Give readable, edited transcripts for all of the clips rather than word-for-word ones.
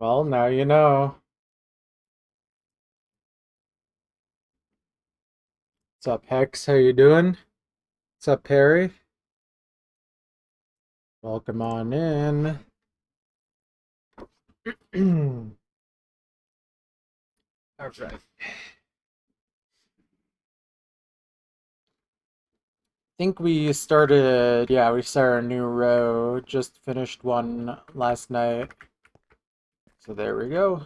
Well, now you know. What's up, Hex? How you doing? What's up, Perry? Welcome on in. All right. Think we started, yeah, we started a new row. Just finished one last night. So there we go.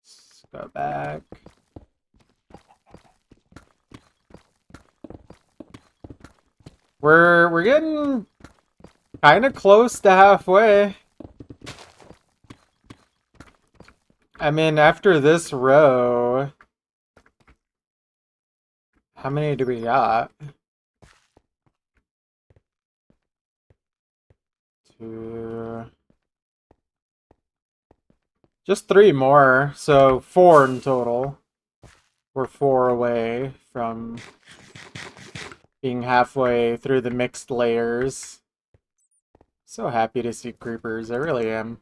Let's go back. We're getting kind of close to halfway. I mean, after this row, how many do we got? Two. Just three more, so four in total. We're four away from being halfway through the mixed layers. So happy to see creepers, I really am.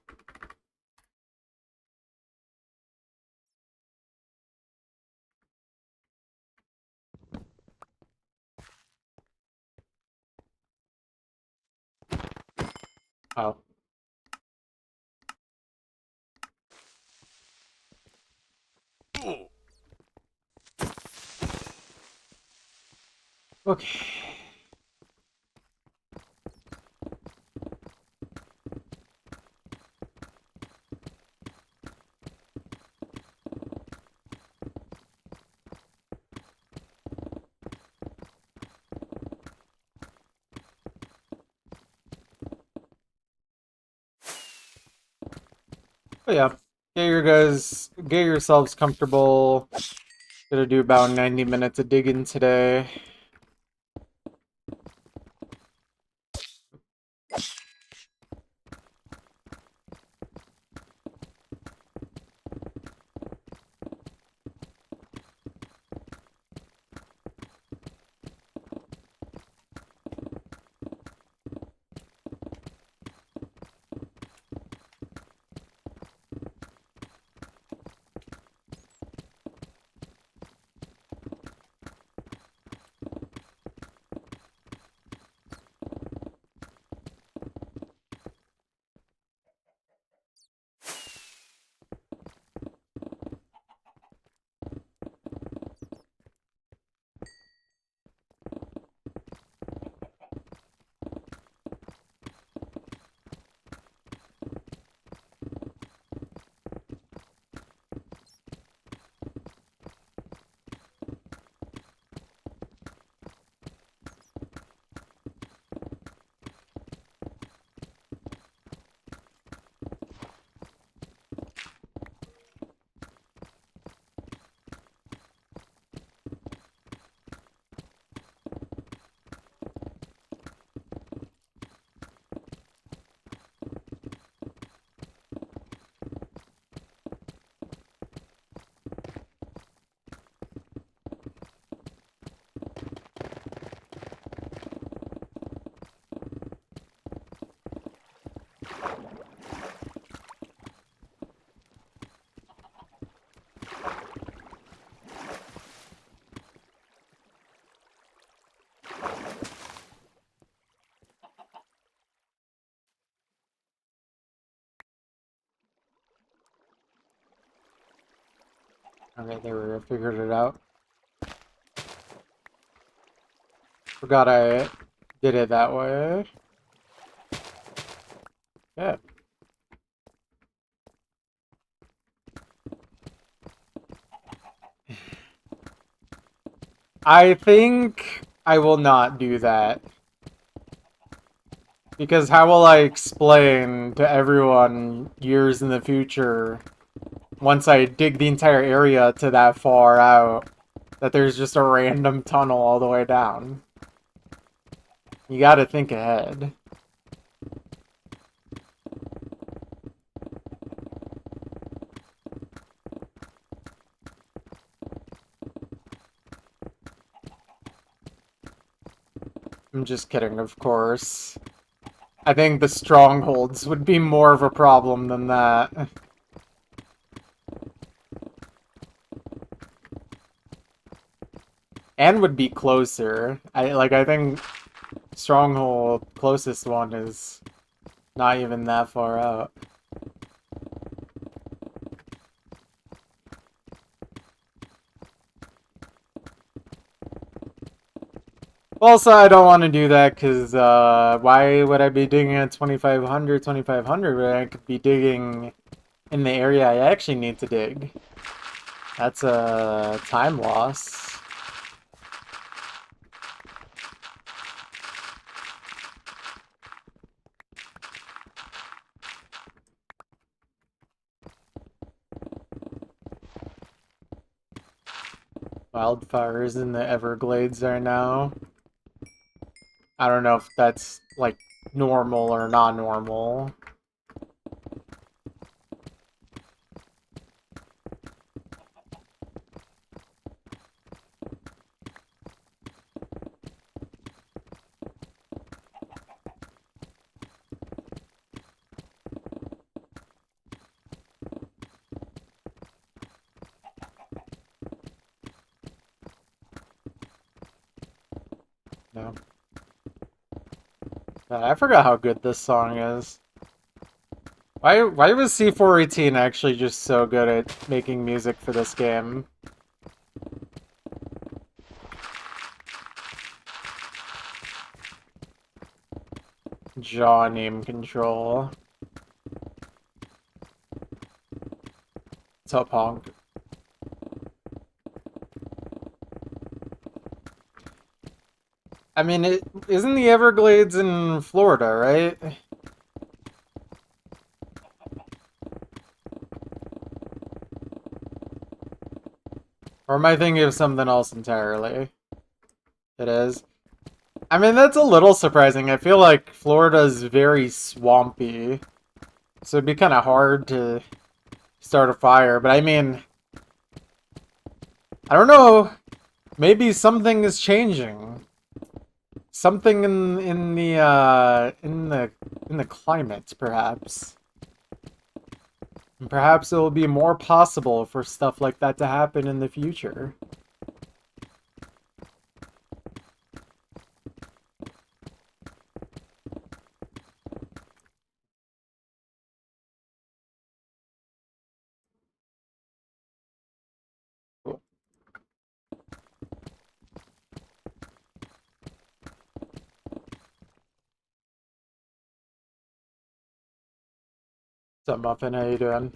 Oh. Okay. Oh yeah. Get yourselves comfortable. Gonna do about 90 minutes of digging today. Okay, there we go. Figured it out. Forgot I did it that way. Yeah. I think I will not do that. Because how will I explain to everyone years in the future, once I dig the entire area to that far out, that there's just a random tunnel all the way down? You gotta think ahead. I'm just kidding, of course. I think the strongholds would be more of a problem than that. And would be closer. I think stronghold closest one is not even that far out. Also, I don't want to do that because why would I be digging at 2500 when I could be digging in the area I actually need to dig? That's a time loss. Wildfires in the Everglades right now. I don't know if that's like normal or not normal. No. God, I forgot how good this song is. Why was C418 actually just so good at making music for this game? Jaw name control. What's up, Honk? I mean, it isn't the Everglades in Florida, right? Or am I thinking of something else entirely? It is. I mean, that's a little surprising. I feel like Florida's very swampy. So it'd be kind of hard to start a fire. But I mean, I don't know. Maybe something is changing. Something in the climate, perhaps. And perhaps it will be more possible for stuff like that to happen in the future. Cool. What's up, Muffin? How you doing?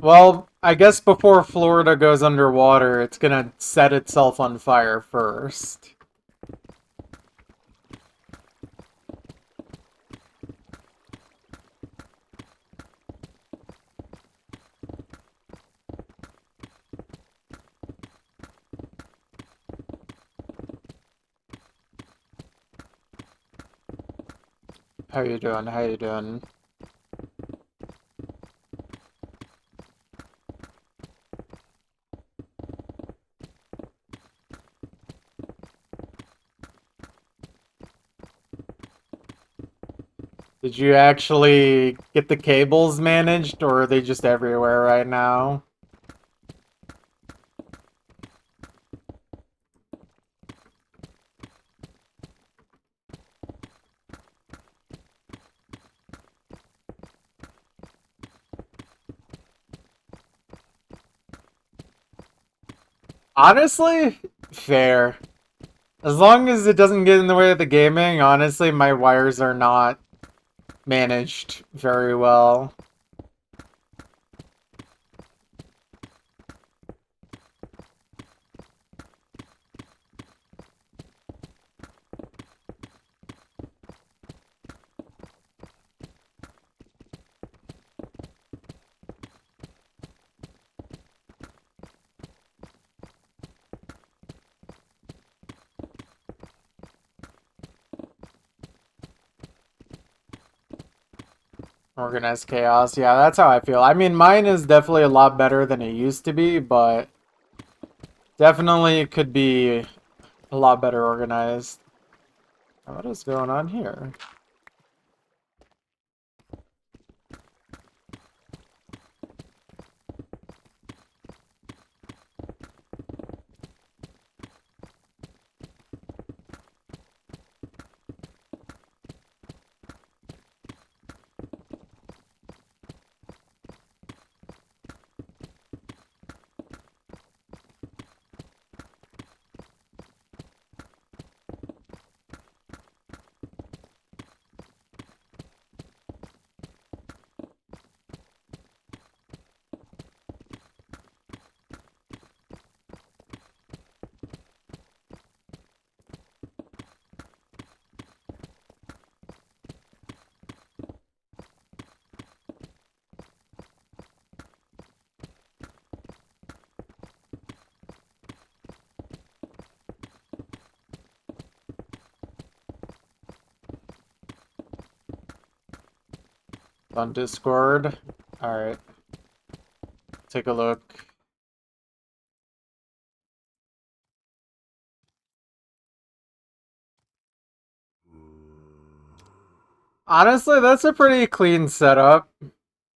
Well, I guess before Florida goes underwater, it's gonna set itself on fire first. How you doing? How you doing? Did you actually get the cables managed, or are they just everywhere right now? Honestly, fair. As long as it doesn't get in the way of the gaming, honestly, my wires are not managed very well. Organized chaos. Yeah, that's how I feel. I mean, mine is definitely a lot better than it used to be, but definitely could be a lot better organized. What is going on here? On Discord? Alright. Take a look. Honestly, that's a pretty clean setup.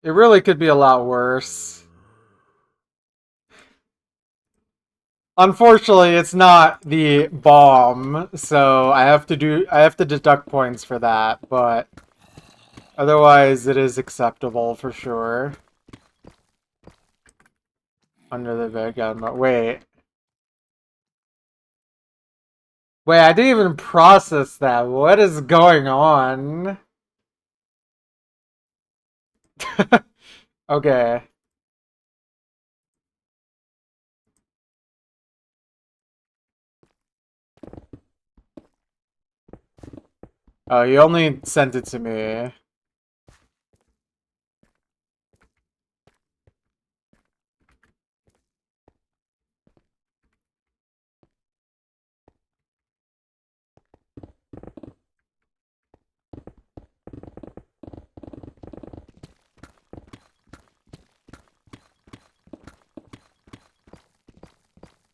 It really could be a lot worse. Unfortunately, it's not the bomb, so I have to deduct points for that, but otherwise it is acceptable for sure. Under the bed gun, wait. Wait, I didn't even process that. What is going on? Okay. Oh, you only sent it to me.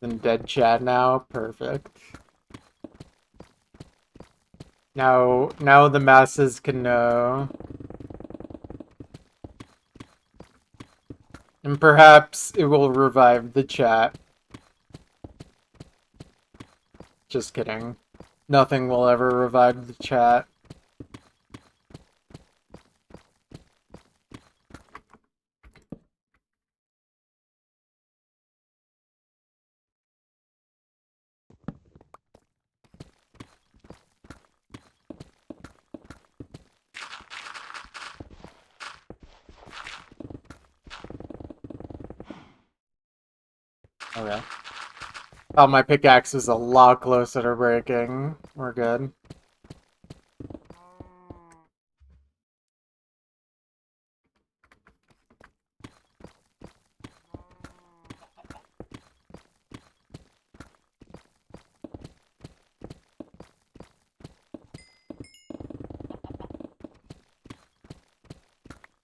In dead chat now? Perfect. Now the masses can know. And perhaps it will revive the chat. Just kidding. Nothing will ever revive the chat. Okay. Oh, my pickaxe is a lot closer to breaking. We're good.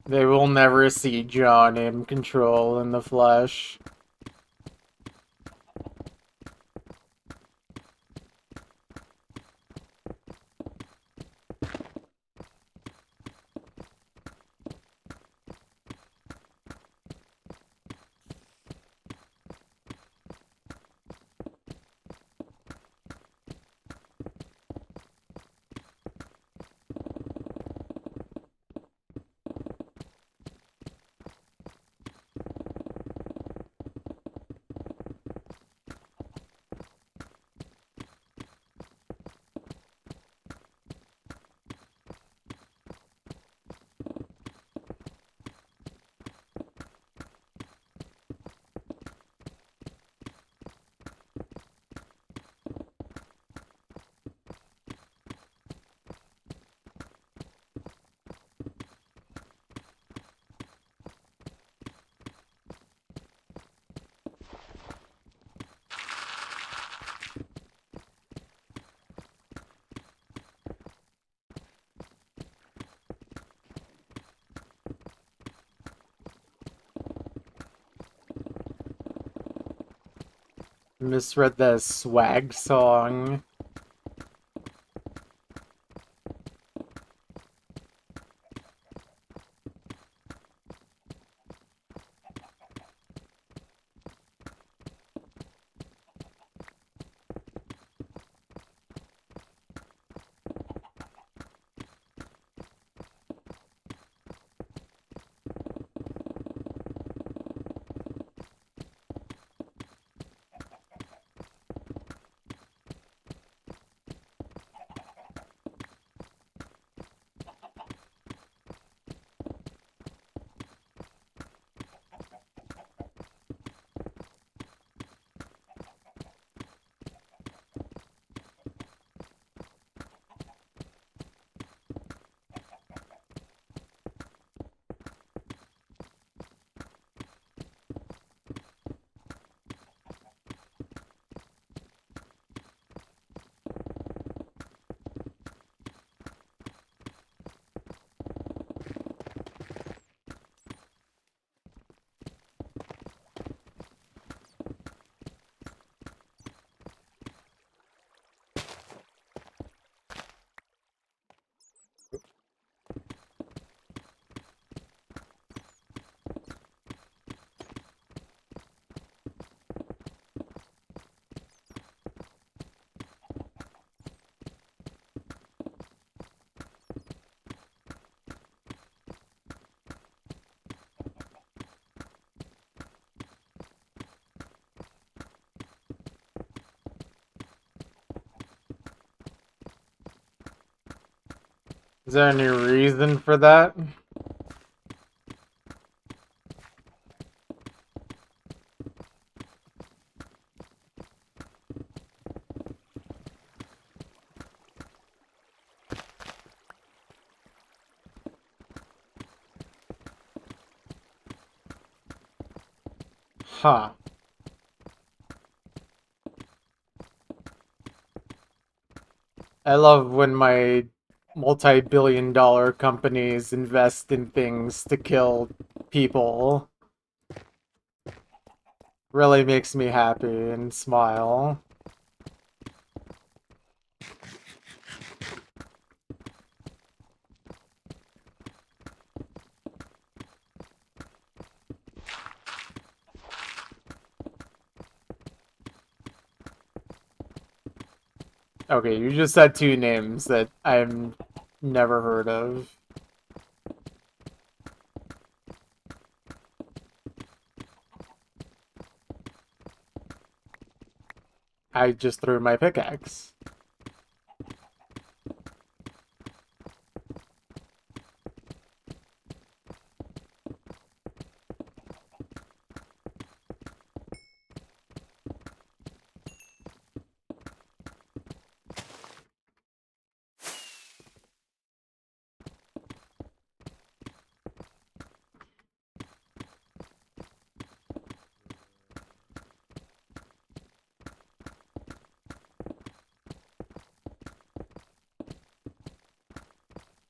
They will never see John in control in the flesh. Misread the swag song. Is there any reason for that? Huh. I love when my multi-billion-dollar companies invest in things to kill people. Really makes me happy and smile. Okay, you just said two names that I've never heard of. I just threw my pickaxe.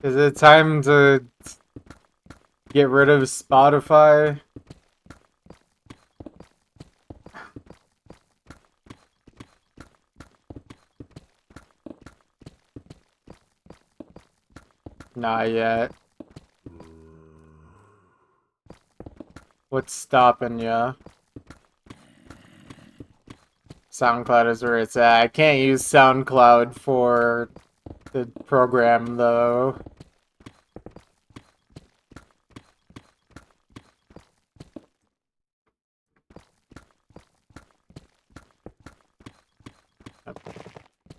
Is it time to get rid of Spotify? Not yet. What's stopping ya? SoundCloud is where it's at. I can't use SoundCloud for the program, though.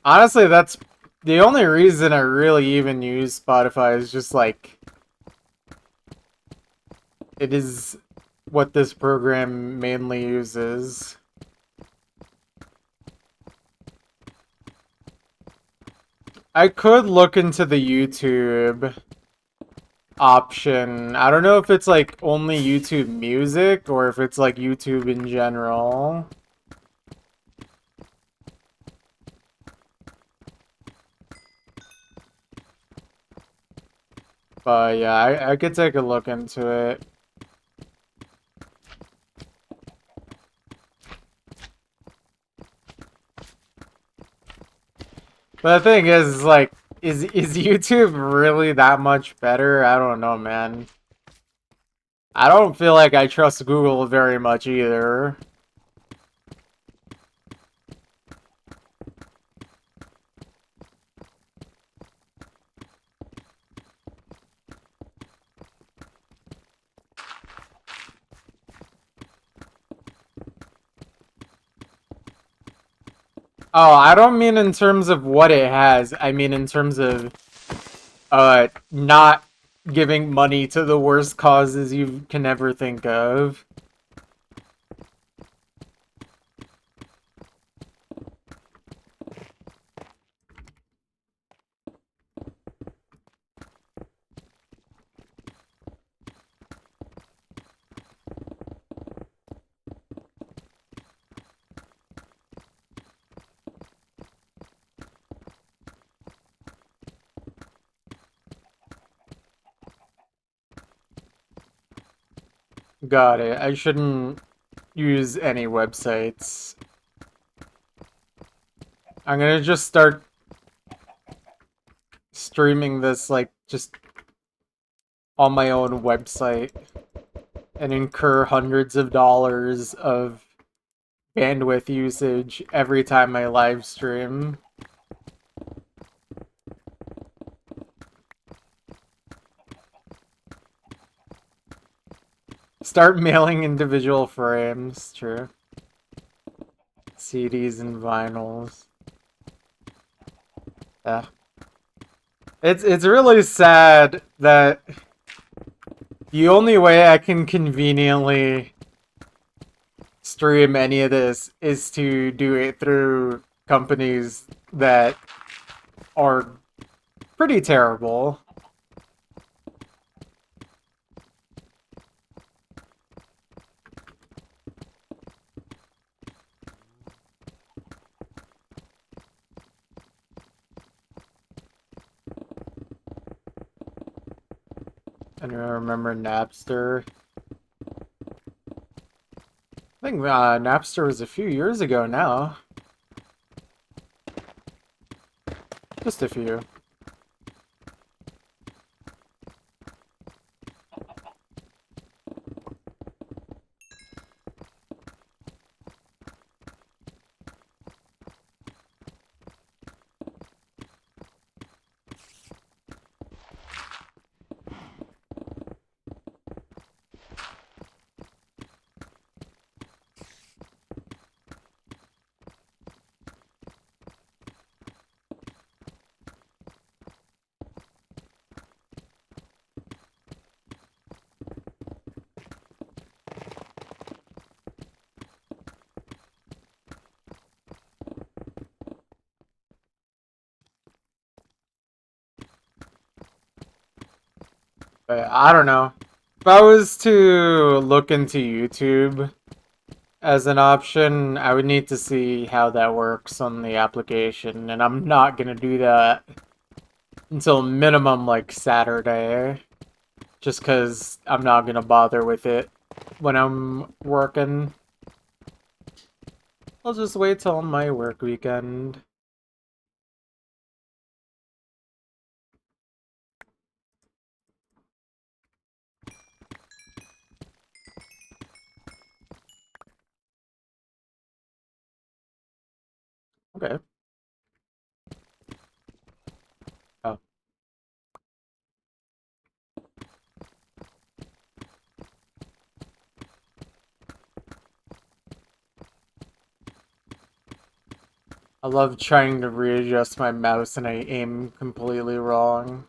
Honestly, that's the only reason I really even use Spotify is just like it is what this program mainly uses. I could look into the YouTube option. I don't know if it's like only YouTube Music or if it's like YouTube in general. But yeah, I could take a look into it. But the thing is, like, is YouTube really that much better? I don't know, man. I don't feel like I trust Google very much either. Oh, I don't mean in terms of what it has. I mean in terms of not giving money to the worst causes you can ever think of. Got it. I shouldn't use any websites. I'm gonna just start streaming this, like, just on my own website and incur hundreds of dollars of bandwidth usage every time I live stream. Start mailing individual frames, true. CDs and vinyls. Yeah. It's really sad that the only way I can conveniently stream any of this is to do it through companies that are pretty terrible. And I remember Napster. I think Napster was a few years ago now. Just a few. But I don't know. If I was to look into YouTube as an option, I would need to see how that works on the application, and I'm not gonna do that until minimum like Saturday, just because I'm not gonna bother with it when I'm working. I'll just wait till my work weekend. Okay. Oh. I love trying to readjust my mouse and I aim completely wrong.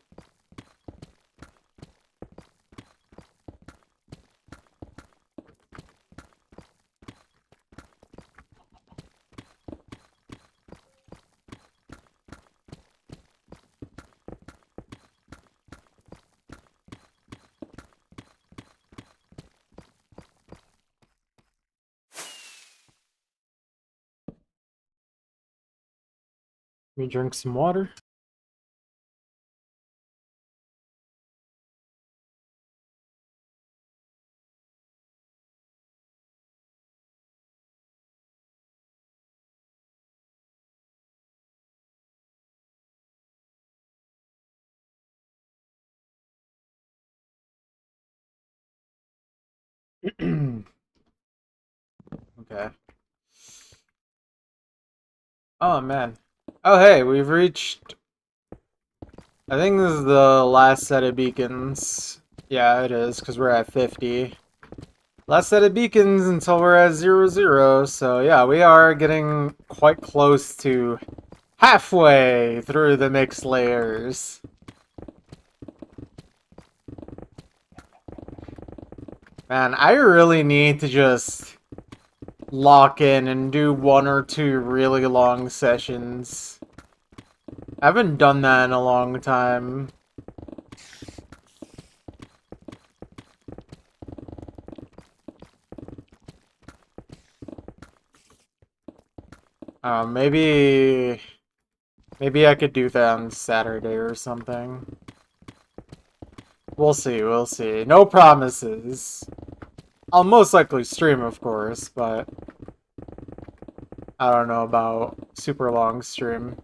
Let me drink some water. Okay. Oh man. Oh hey, we've reached. I think this is the last set of beacons. Yeah, it is, because we're at 50. Last set of beacons until we're at 0, 0. So yeah, we are getting quite close to halfway through the mixed layers. Man, I really need to just lock in and do 1 or 2 really long sessions. I haven't done that in a long time. Maybe I could do that on Saturday or something. We'll see, we'll see. No promises. I'll most likely stream, of course, but I don't know about super long stream.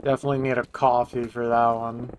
Definitely need a coffee for that one.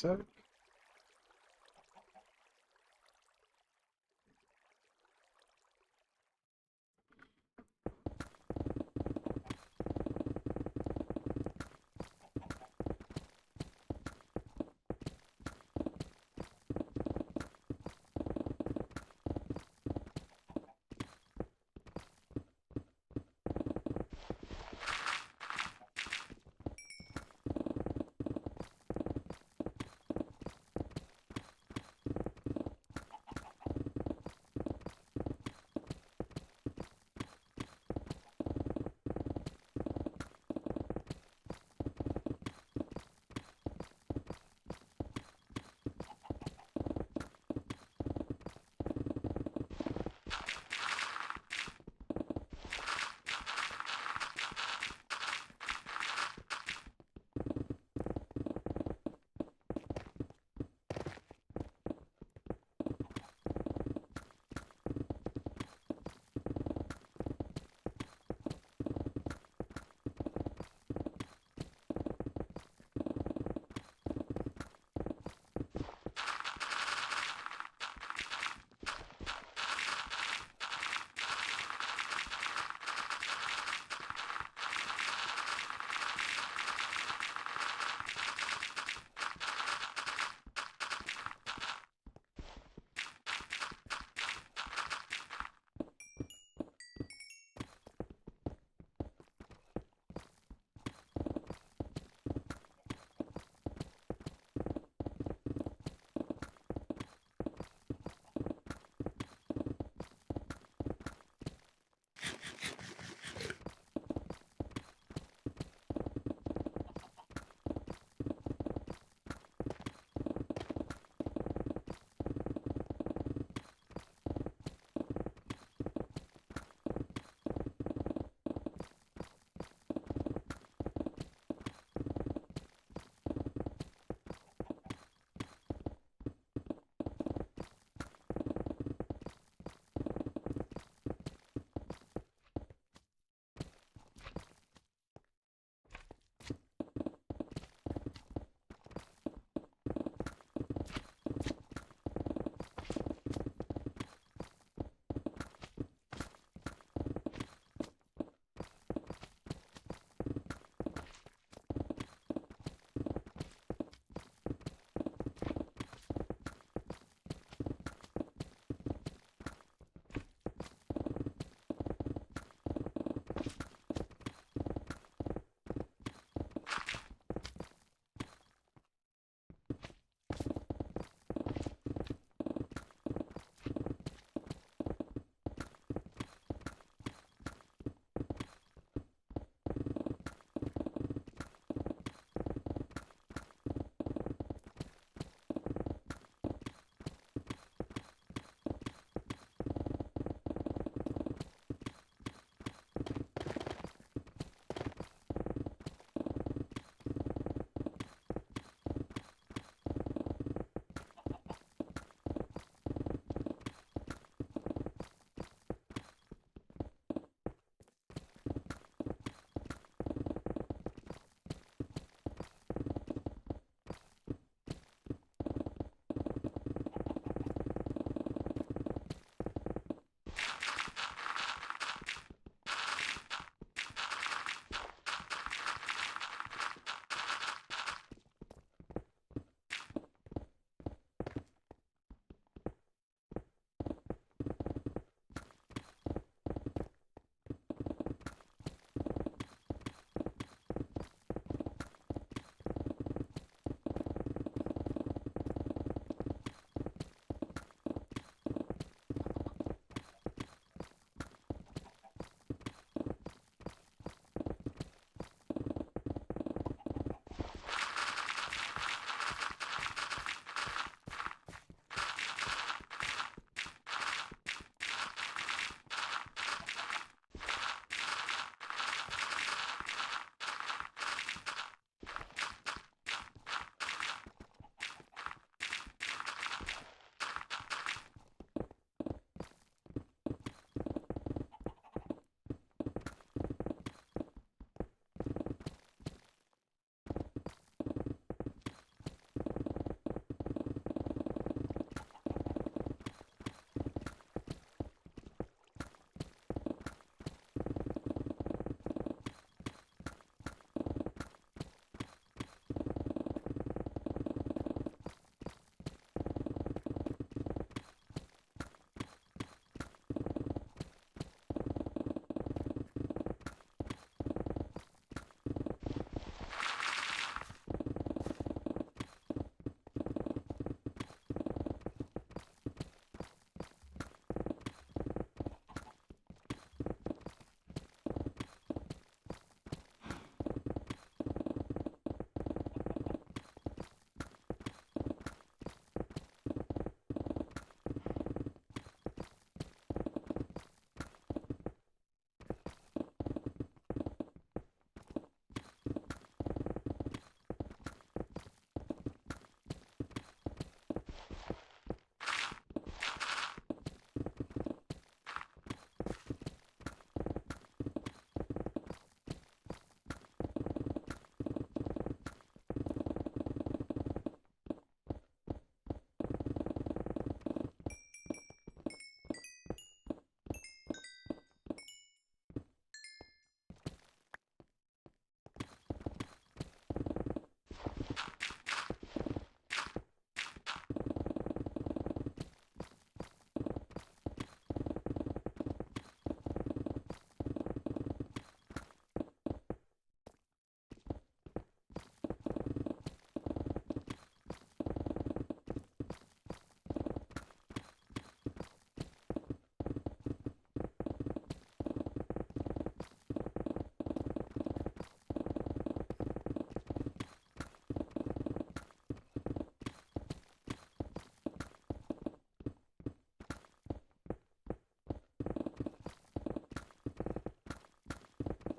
sick.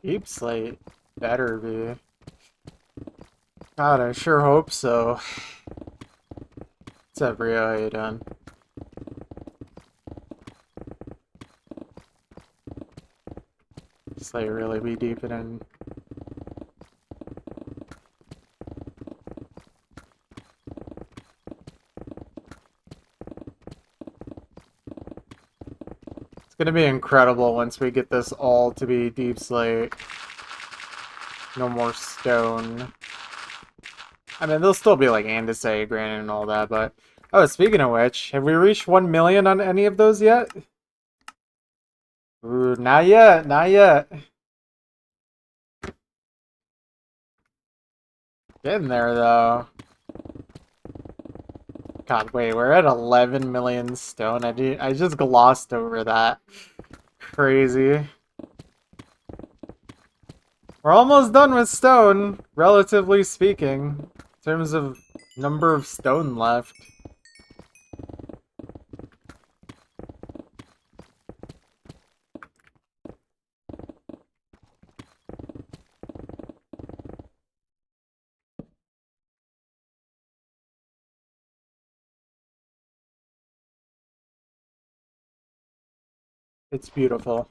Deep slate. Better be. God, I sure hope so. What's up, Rio? How you doing? Slate really be deepening. It's gonna be incredible once we get this all to be deep slate. No more stone. I mean, there'll still be like andesite, granite, and all that, but... Oh, speaking of which, have we reached 1 million on any of those yet? Ooh, not yet, not yet. Getting there, though. God, wait, we're at 11 million stone. I just glossed over that. Crazy. We're almost done with stone, relatively speaking, in terms of number of stone left. It's beautiful.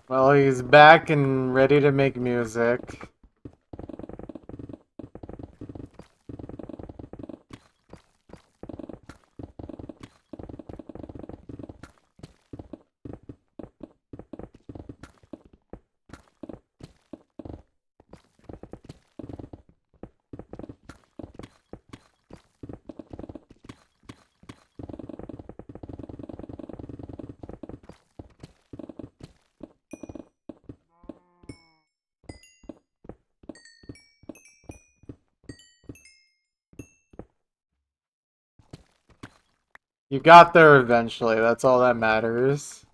Well, he's back and ready to make music. You got there eventually, that's all that matters.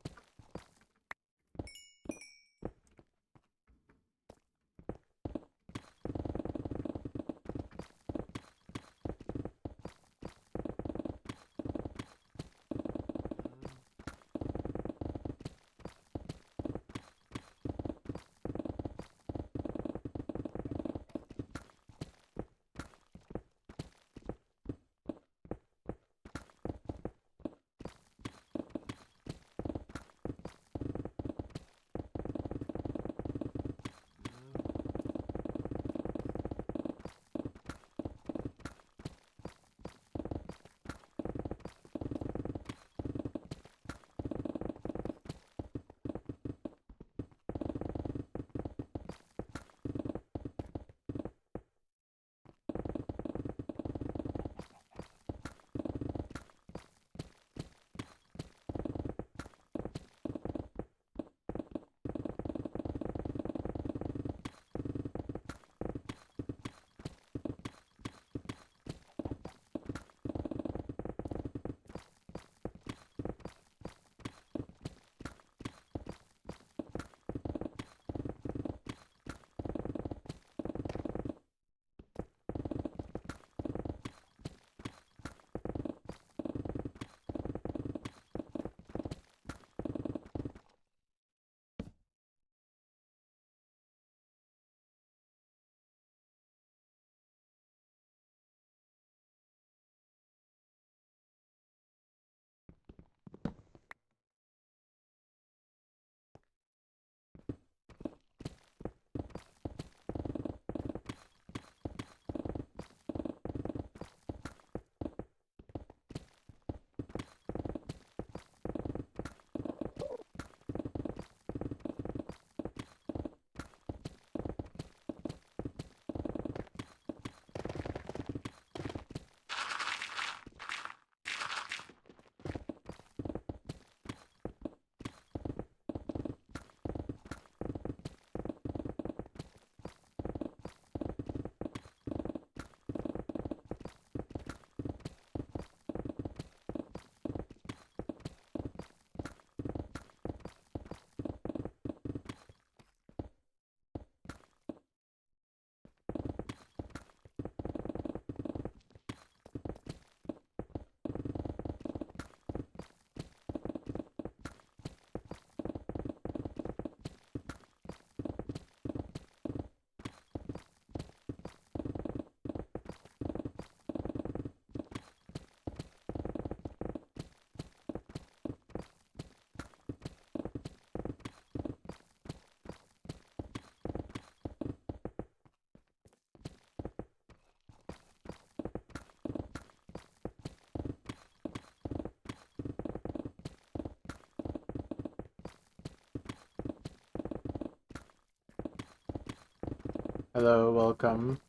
Hello, welcome.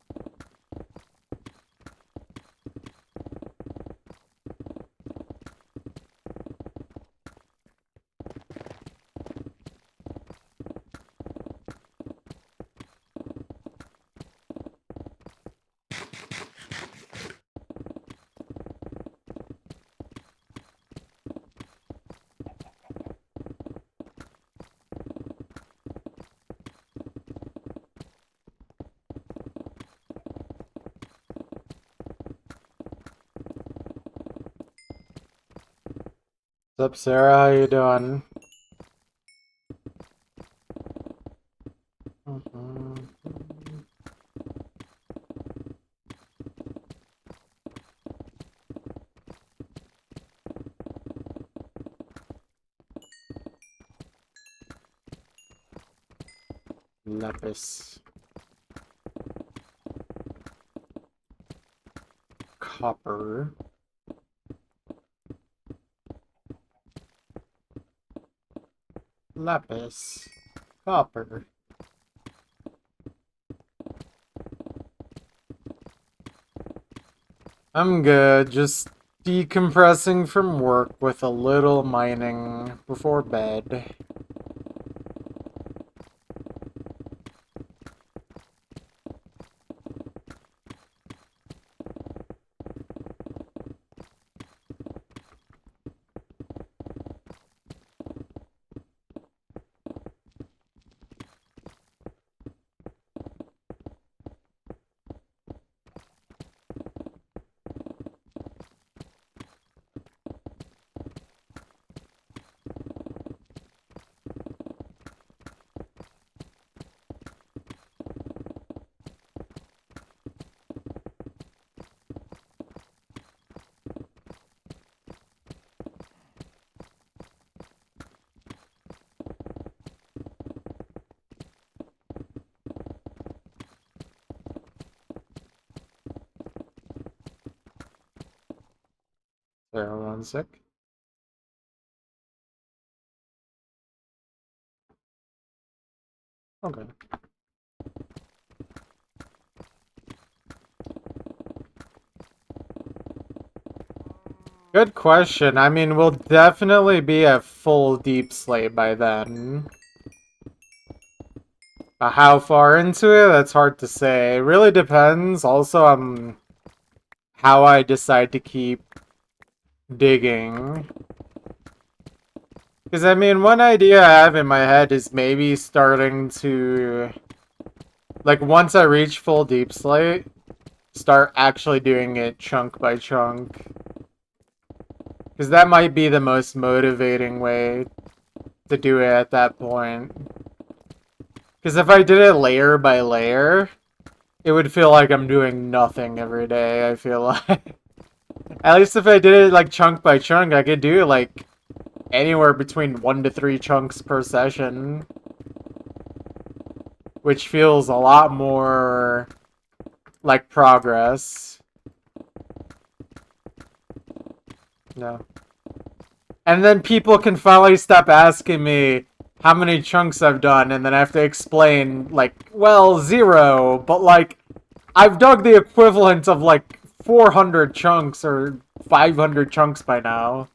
What's up, Sarah? How you doing? Lapis. Copper. Lapis. Copper. I'm good, just decompressing from work with a little mining before bed. There, 1 sec. Okay. Good question. I mean, we'll definitely be at full deep slate by then. How far into it? That's hard to say. It really depends also on how I decide to keep digging. Because, I mean, one idea I have in my head is maybe starting to, like, once I reach full deep slate, start actually doing it chunk by chunk. Because that might be the most motivating way to do it at that point. Because if I did it layer by layer, it would feel like I'm doing nothing every day, I feel like. At least if I did it like chunk by chunk, I could do like anywhere between 1 to 3 chunks per session. Which feels a lot more like progress. No. And then people can finally stop asking me how many chunks I've done, and then I have to explain, like, well, 0, but, like, I've dug the equivalent of, like, 400 chunks or 500 chunks by now.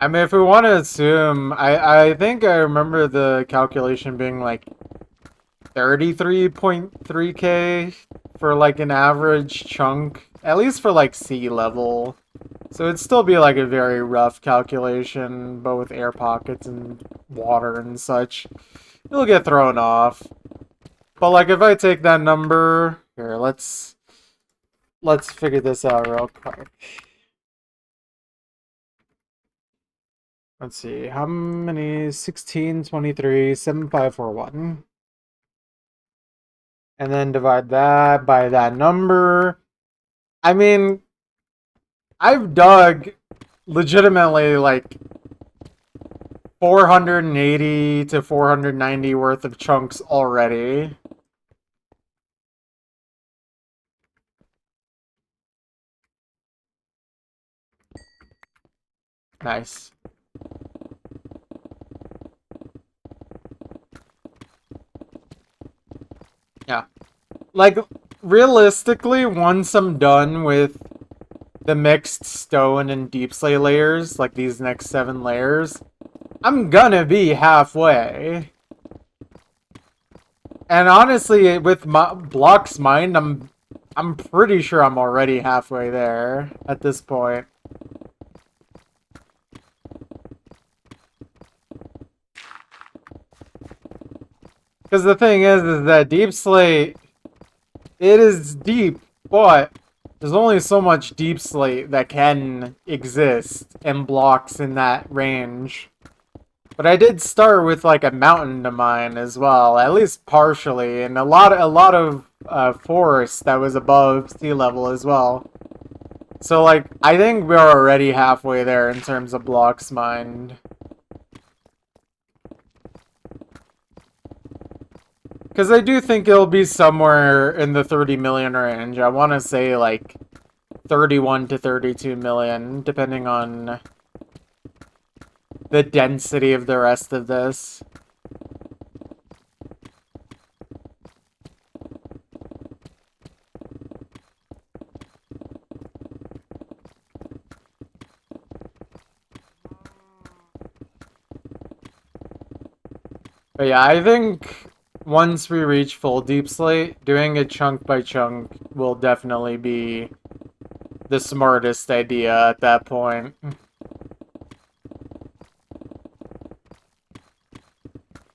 I mean, if we want to assume, I think I remember the calculation being, like, 33.3k for like an average chunk, at least for like sea level. So it'd still be like a very rough calculation, but with air pockets and water and such, it'll get thrown off. But like if I take that number here, let's figure this out real quick. Let's see, how many? 16, 23, 7541. And then divide that by that number. I mean, I've dug legitimately like 480 to 490 worth of chunks already. Nice. Yeah. Like, realistically, once I'm done with the mixed stone and deep slate layers, like these next 7 layers, I'm gonna be halfway. And honestly, with my blocks mined, I'm pretty sure I'm already halfway there at this point. Because the thing is that deep slate, it is deep, but there's only so much deep slate that can exist and blocks in that range. But I did start with like a mountain to mine as well, at least partially, and a lot of forest that was above sea level as well. So, like, I think we're already halfway there in terms of blocks mined. Because I do think it'll be somewhere in the 30 million range. I want to say, like, 31 to 32 million, depending on the density of the rest of this. But yeah, I think once we reach full deep slate, doing it chunk by chunk will definitely be the smartest idea at that point.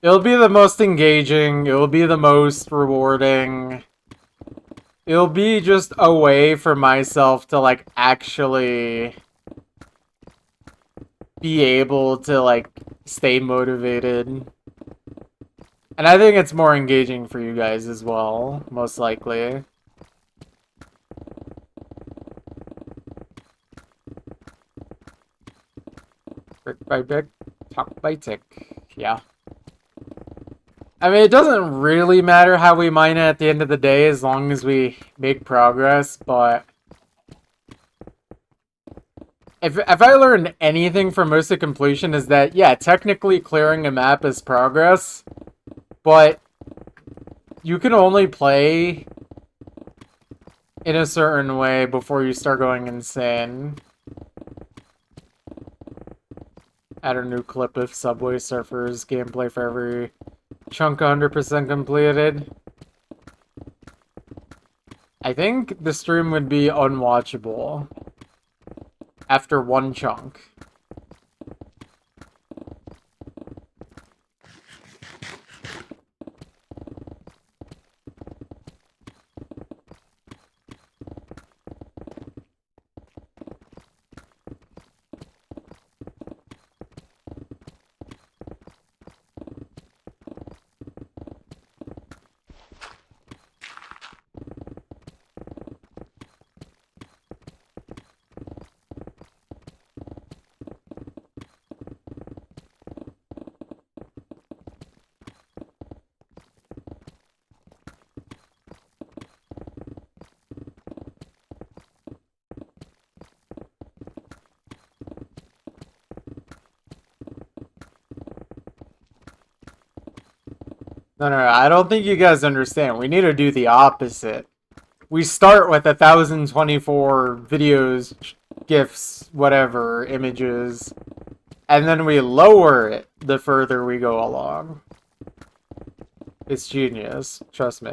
It'll be the most engaging, it'll be the most rewarding. It'll be just a way for myself to, like, actually be able to, like, stay motivated. And I think it's more engaging for you guys as well, most likely. Brick by brick, tick by tick. Yeah. I mean, it doesn't really matter how we mine it at the end of the day as long as we make progress, but if I learned anything from Most of Completion is that, yeah, technically clearing a map is progress, but you can only play in a certain way before you start going insane. Add a new clip of Subway Surfers gameplay for every chunk 100% completed. I think the stream would be unwatchable after one chunk. No, I don't think you guys understand. We need to do the opposite. We start with 1,024 videos, GIFs, whatever, images, and then we lower it the further we go along. It's genius, trust me.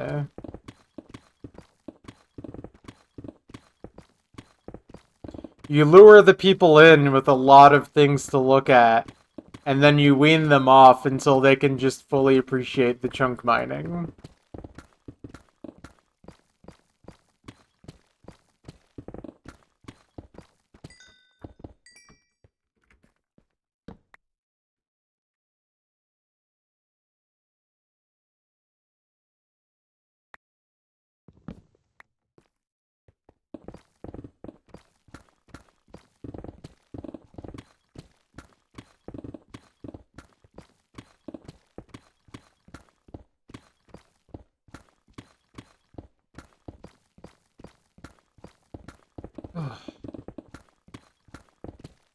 You lure the people in with a lot of things to look at, and then you wean them off until they can just fully appreciate the chunk mining.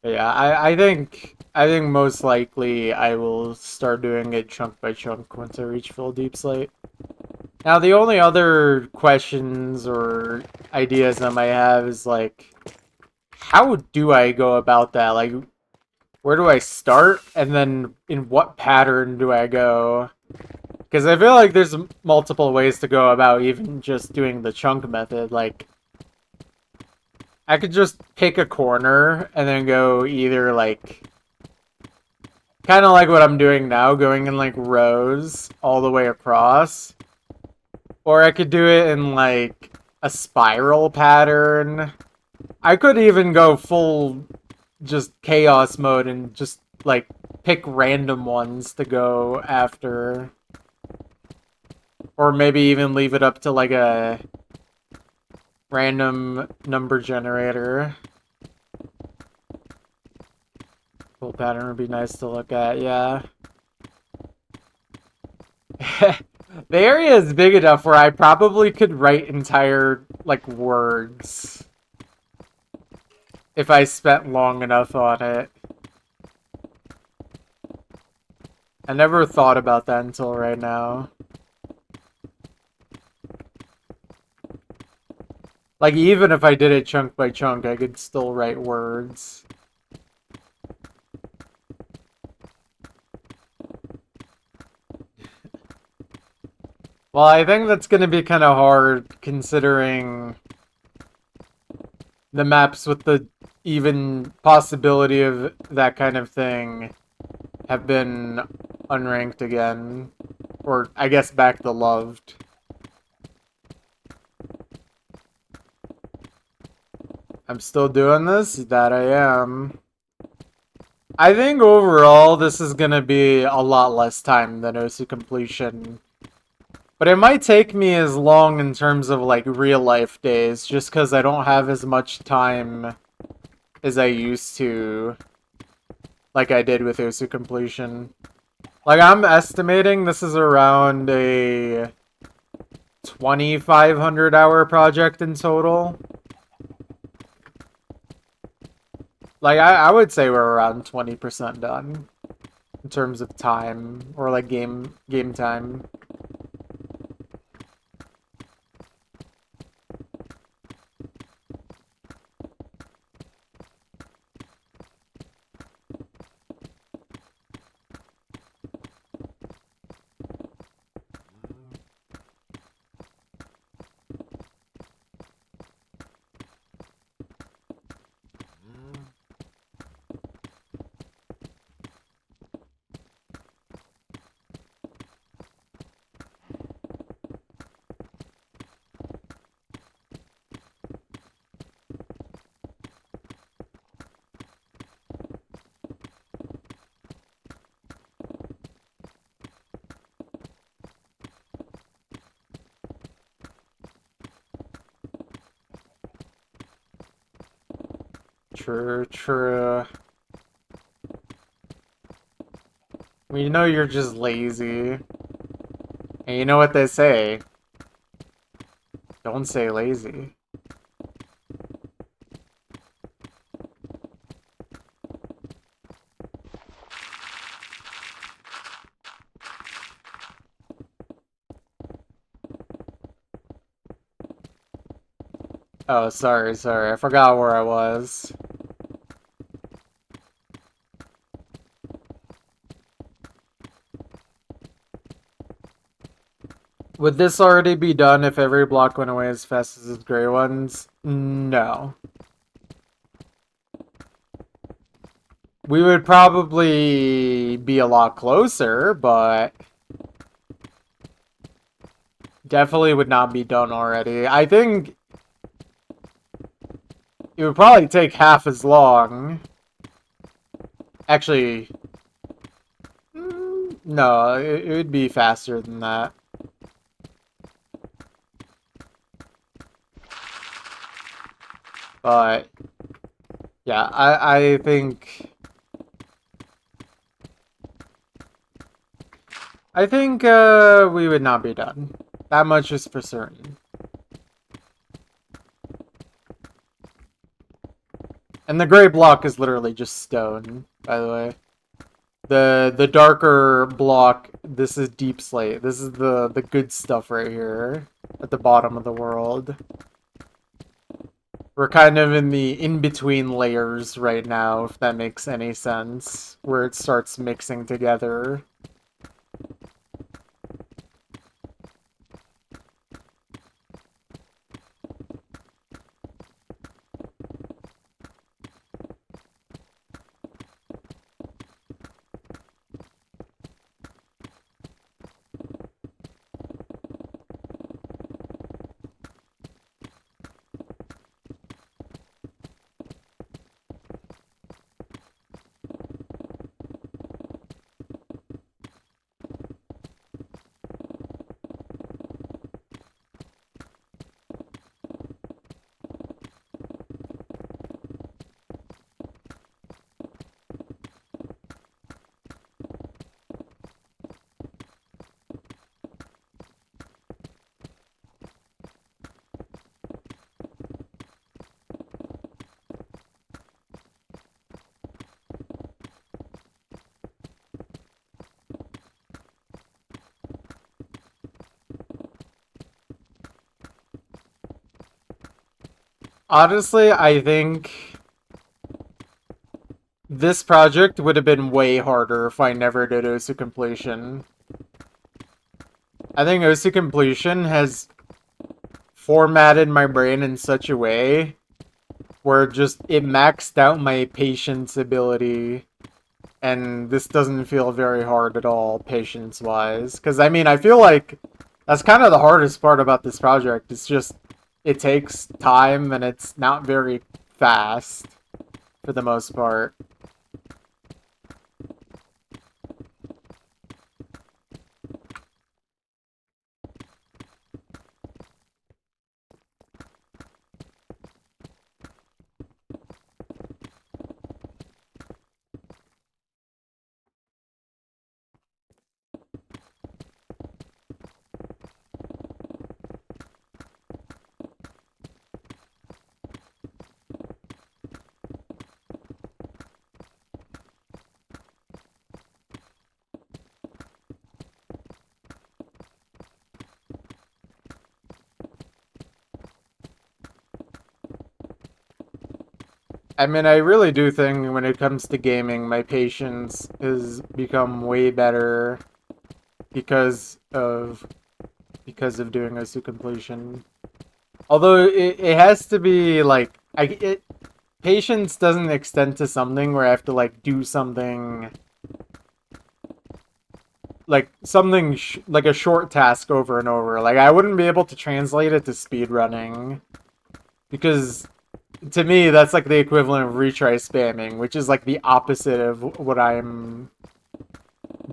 Yeah, I think most likely I will start doing it chunk by chunk once I reach full deep slate. Now the only other questions or ideas I might have is like, how do I go about that? Like, where do I start, and then in what pattern do I go? Because I feel like there's multiple ways to go about even just doing the chunk method. Like, I could just pick a corner and then go either, like, kind of like what I'm doing now, going in, like, rows all the way across. Or I could do it in, like, a spiral pattern. I could even go full just chaos mode and just, like, pick random ones to go after. Or maybe even leave it up to like a random number generator. Full pattern would be nice to look at, yeah. The area is big enough where I probably could write entire, like, words. If I spent long enough on it. I never thought about that until right now. Like, even if I did it chunk by chunk, I could still write words. Well, I think that's going to be kind of hard considering the maps with the even possibility of that kind of thing have been unranked again. Or, I guess, back to loved. I'm still doing this? That I am. I think overall this is going to be a lot less time than Osu Completion. But it might take me as long in terms of, like, real-life days, just because I don't have as much time as I used to, like I did with Osu Completion. Like, I'm estimating this is around a 2,500-hour project in total. Like, I would say we're around 20% done in terms of time, or, like, game time. True, true. We know you're just lazy. And you know what they say. Don't say lazy. Oh, sorry. I forgot where I was. Would this already be done if every block went away as fast as its gray ones? No. We would probably be a lot closer, but definitely would not be done already. I think it would probably take half as long. Actually, no, it would be faster than that. But yeah, I think we would not be done. That much is for certain. And the gray block is literally just stone, by the way. The darker block, this is deep slate. This is the good stuff right here at the bottom of the world. We're kind of in the in-between layers right now, if that makes any sense, where it starts mixing together. Honestly, I think this project would have been way harder if I never did OSU completion. I think OSU completion has formatted my brain in such a way where just it maxed out my patience ability, and this doesn't feel very hard at all patience wise, because I mean I feel like that's kind of the hardest part about this project. It's just it takes time and it's not very fast for the most part. I mean, I really do think when it comes to gaming, my patience has become way better because of doing OSU completion. Although it has to be like patience doesn't extend to something where I have to like do something like like a short task over and over. Like I wouldn't be able to translate it to speedrunning because to me that's like the equivalent of retry spamming, which is like the opposite of what I'm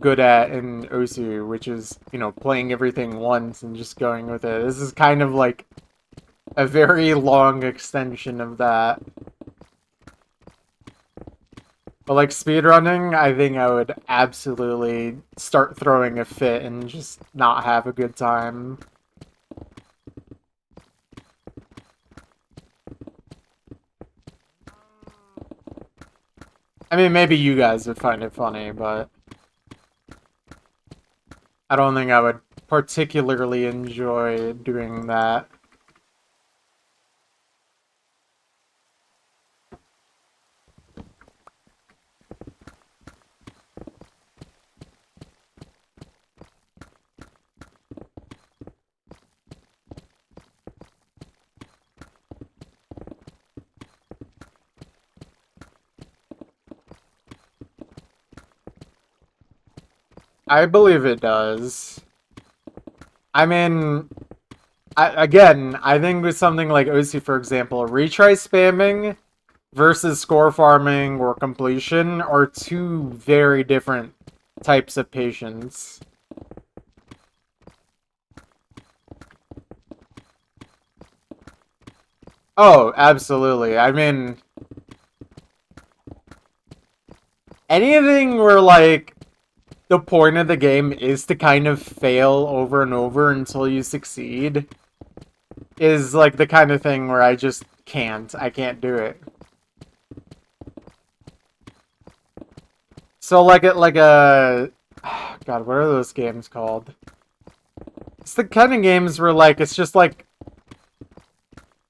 good at in OSU, which is, you know, playing everything once and just going with it. This is kind of like a very long extension of that. But like speedrunning, I think I would absolutely start throwing a fit and just not have a good time. I mean, maybe you guys would find it funny, but I don't think I would particularly enjoy doing that. I believe it does. I mean, again, I think with something like OC, for example, retry spamming versus score farming or completion are two very different types of patience. Oh, absolutely. I mean, anything where, like, the point of the game is to kind of fail over and over until you succeed is, like, the kind of thing where I just can't. I can't do it. So, like a... God, what are those games called? It's the kind of games where, like, it's just, like,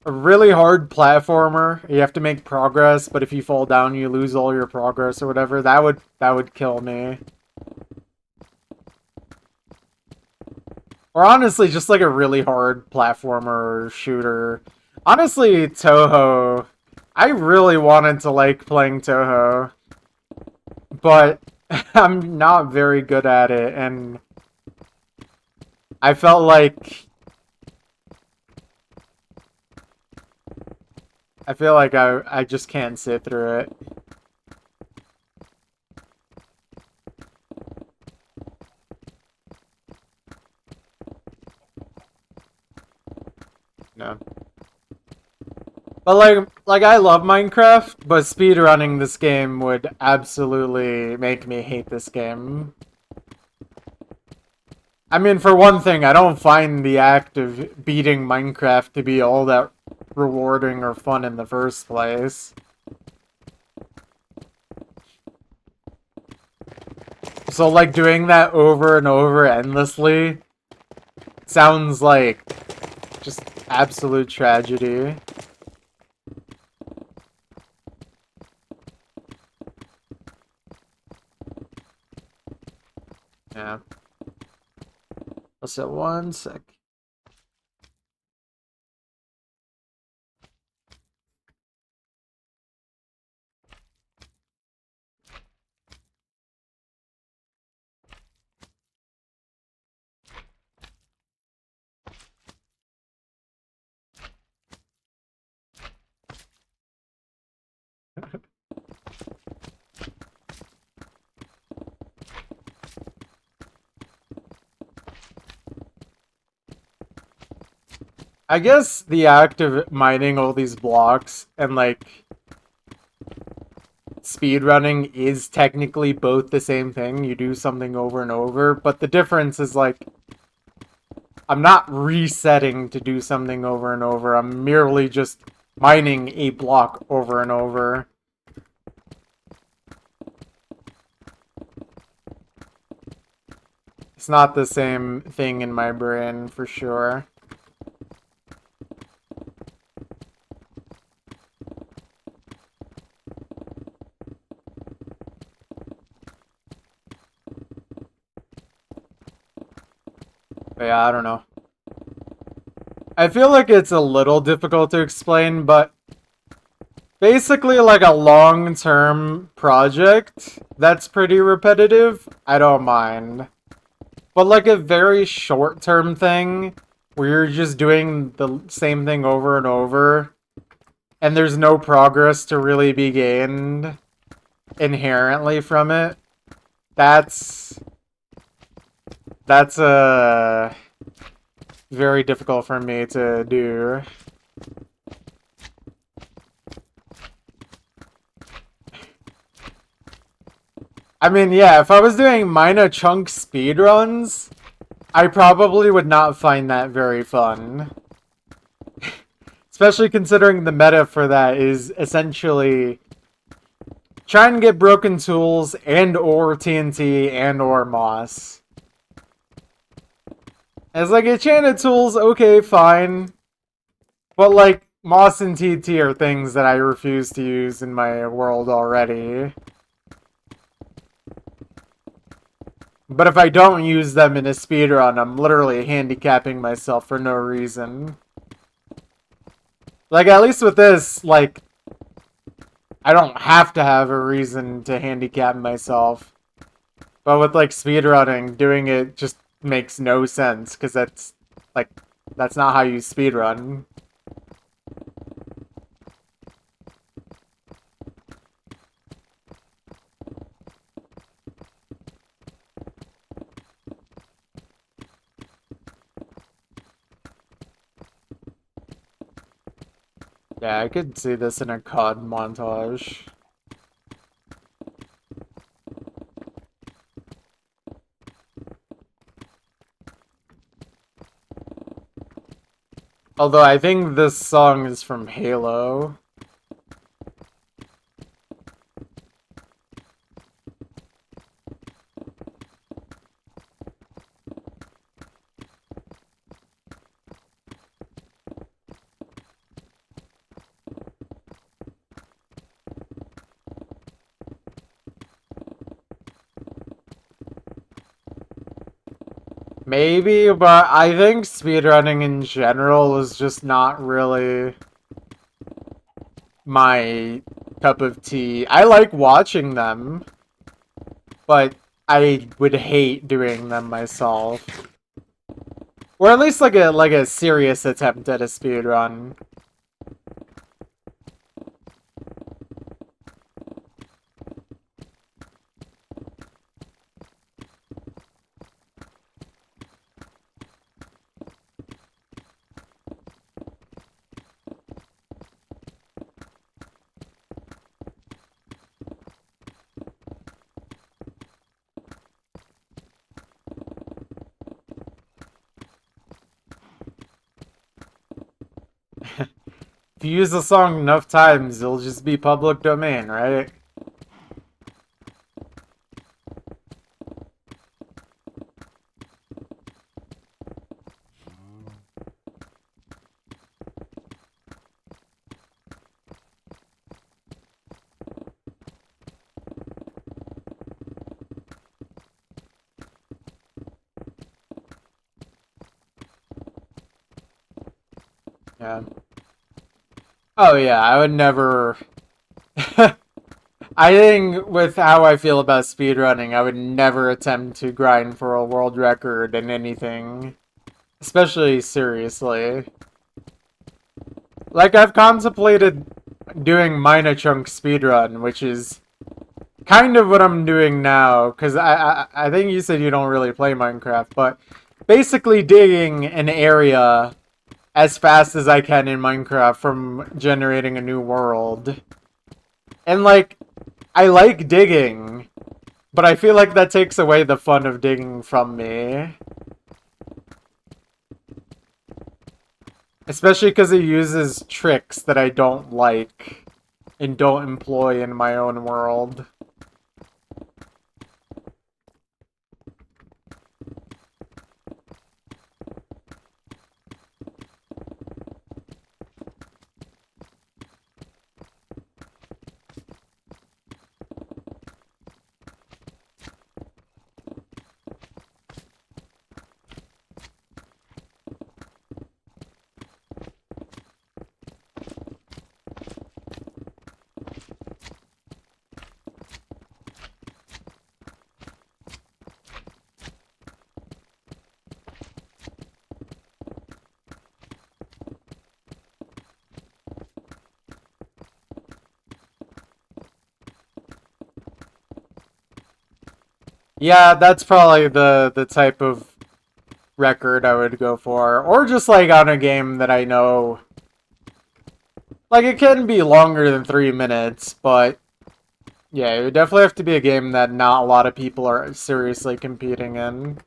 a really hard platformer. You have to make progress, but if you fall down, you lose all your progress or whatever. That would kill me. Or honestly, just like a really hard platformer shooter. Honestly, Touhou. I really wanted to like playing Touhou, but I'm not very good at it, and I felt like I feel like I just can't sit through it. No. But like I love Minecraft, but speedrunning this game would absolutely make me hate this game. I mean, for one thing, I don't find the act of beating Minecraft to be all that rewarding or fun in the first place. So, like, doing that over and over endlessly sounds like just absolute tragedy. Yeah. So 1 sec. I guess the act of mining all these blocks and like speedrunning is technically both the same thing. You do something over and over, but the difference is like I'm not resetting to do something over and over. I'm merely just mining a block over and over. It's not the same thing in my brain for sure. But yeah, I don't know. I feel like it's a little difficult to explain, but basically like a long-term project that's pretty repetitive, I don't mind. But like a very short-term thing where you're just doing the same thing over and over and there's no progress to really be gained inherently from it, that's very difficult for me to do. I mean, yeah, if I was doing Mina Chunk speedruns, I probably would not find that very fun. Especially considering the meta for that is essentially try and get broken tools and or TNT and or moss. It's like enchanted tools, okay, fine. But like moss and TNT are things that I refuse to use in my world already. But if I don't use them in a speedrun, I'm literally handicapping myself for no reason. Like, at least with this, like, I don't have to have a reason to handicap myself. But with, like, speedrunning, doing it just makes no sense, because that's, like, that's not how you speedrun. Yeah, I could see this in a COD montage. Although I think this song is from Halo. Maybe, but I think speedrunning in general is just not really my cup of tea. I like watching them, but I would hate doing them myself. Or at least like a serious attempt at a speedrun. If you use the song enough times, it'll just be public domain, right? Yeah. Oh yeah, I would never. I think with how I feel about speedrunning, I would never attempt to grind for a world record in anything, especially seriously. Like I've contemplated doing Mina Chunk speedrun, which is kind of what I'm doing now, because I think you said you don't really play Minecraft, but basically digging an area as fast as I can in Minecraft from generating a new world. And like, I like digging, but I feel like that takes away the fun of digging from me. Especially because it uses tricks that I don't like and don't employ in my own world. Yeah, that's probably the type of record I would go for. Or just like on a game that I know. Like it can be longer than 3 minutes, but yeah, it would definitely have to be a game that not a lot of people are seriously competing in.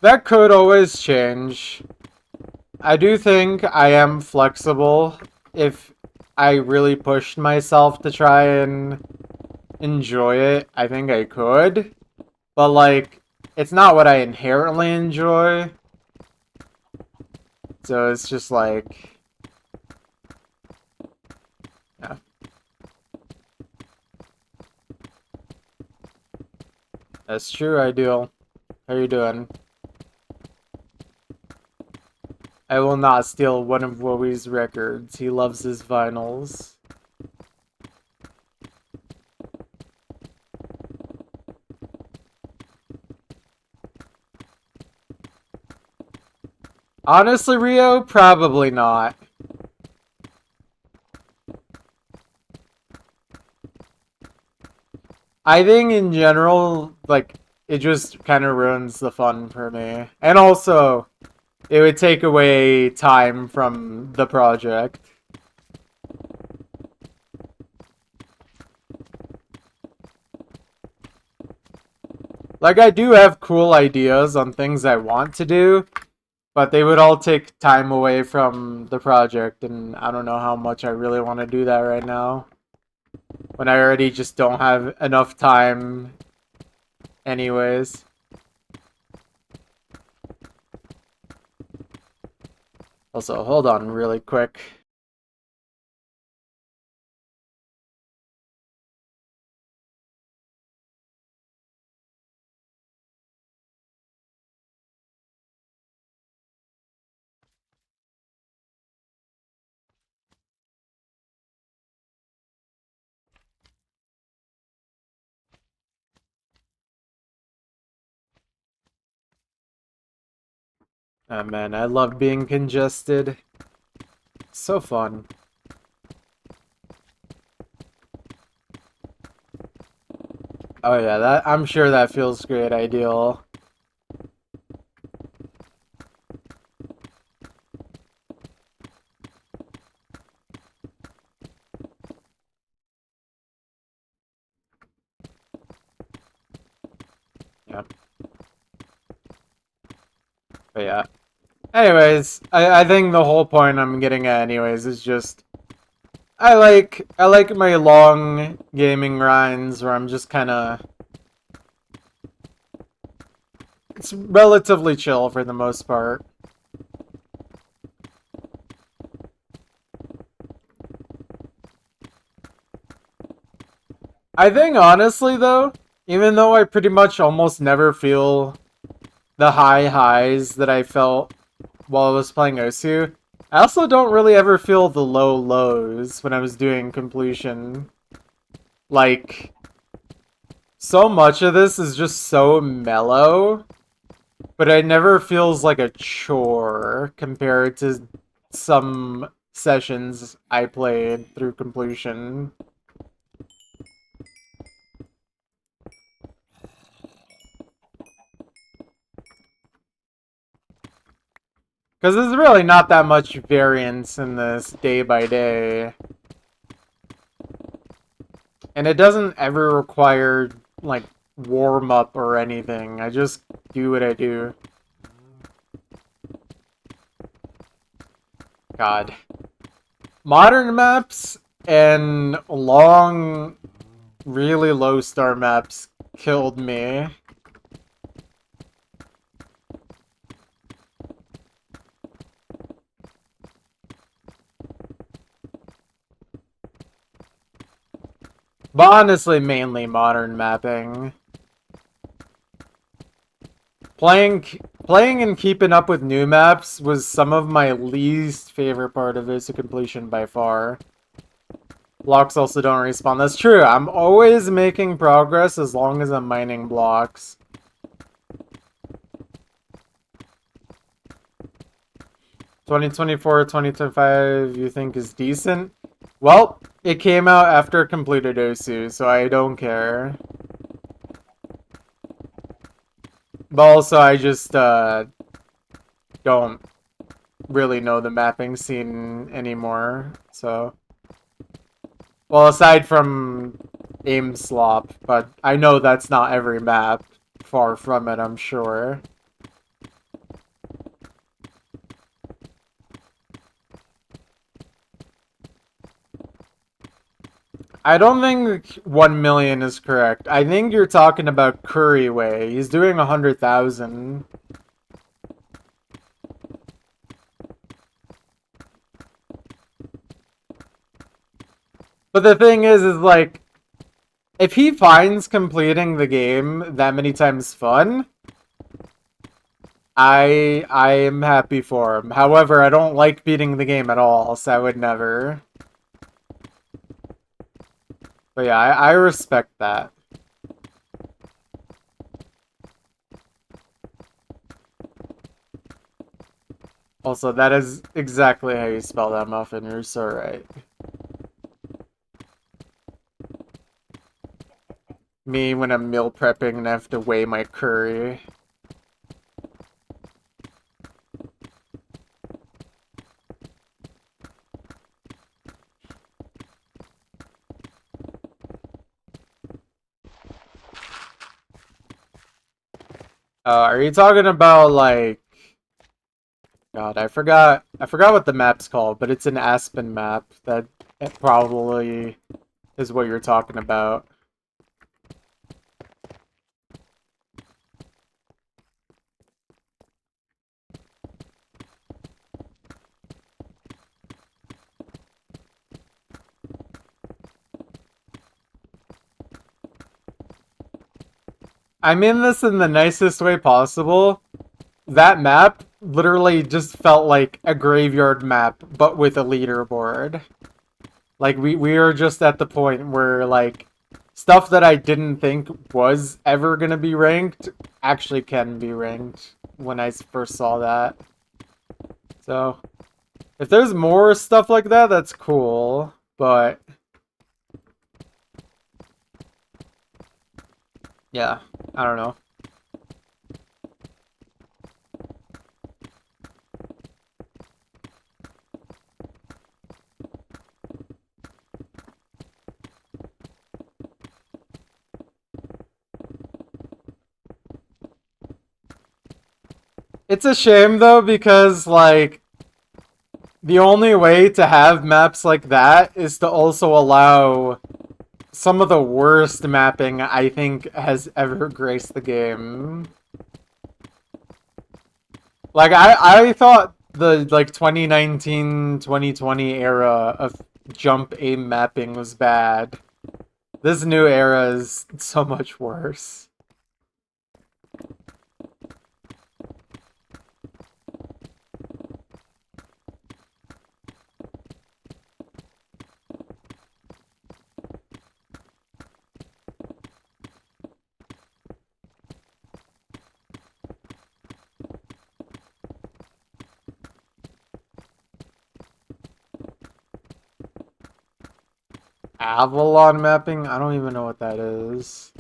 That could always change. I do think I am flexible if I really pushed myself to try and enjoy it. I think I could. But like, it's not what I inherently enjoy. So it's just like, yeah. That's true, Ideal. How you doing? I will not steal one of Wowie's records. He loves his vinyls. Honestly, Rio, probably not. I think in general, like, it just kind of ruins the fun for me. And also, it would take away time from the project. Like, I do have cool ideas on things I want to do, but they would all take time away from the project, and I don't know how much I really want to do that right now. When I already just don't have enough time anyways. Also, hold on really quick. Oh man, I love being congested. So fun. Oh yeah, that I'm sure that feels great, Ideal. Yeah. But yeah. Anyways, I think the whole point I'm getting at anyways is just I like my long gaming grinds where I'm just kinda it's relatively chill for the most part. I think honestly though, even though I pretty much almost never feel the high highs that I felt while I was playing Osu, I also don't really ever feel the low lows when I was doing completion. Like, so much of this is just so mellow, but it never feels like a chore compared to some sessions I played through completion. Because there's really not that much variance in this day by day. And it doesn't ever require, like, warm up or anything. I just do what I do. God. Modern maps and long, really low star maps killed me. But honestly, mainly modern mapping. Playing and keeping up with new maps was some of my least favorite part of Vista completion by far. Blocks also don't respawn. That's true. I'm always making progress as long as I'm mining blocks. (2024, 2025) you think is decent? Well, it came out after completed Osu, so I don't care. But also, I just don't really know the mapping scene anymore, so... Well, aside from aim slop, but I know that's not every map. Far from it, I'm sure. I don't think 1 million is correct. I think you're talking about Curry Way. He's doing 100,000. But the thing is like, if he finds completing the game that many times fun, I am happy for him. However, I don't like beating the game at all, so I would never. But yeah, I respect that. Also, that is exactly how you spell that muffin. You're so right. Me when I'm meal prepping and I have to weigh my curry. Are you talking about like... God, I forgot what the map's called, but it's an Aspen map that probably is what you're talking about. I mean this in the nicest way possible. That map literally just felt like a graveyard map, but with a leaderboard. Like, we are just at the point where, like, stuff that I didn't think was ever gonna be ranked actually can be ranked when I first saw that. So, if there's more stuff like that, that's cool, but... yeah, I don't know. It's a shame, though, because, like, the only way to have maps like that is to also allow some of the worst mapping I think has ever graced the game. Like I thought the like 2019, 2020 era of jump aim mapping was bad. This new era is so much worse. Avalon mapping? I don't even know what that is.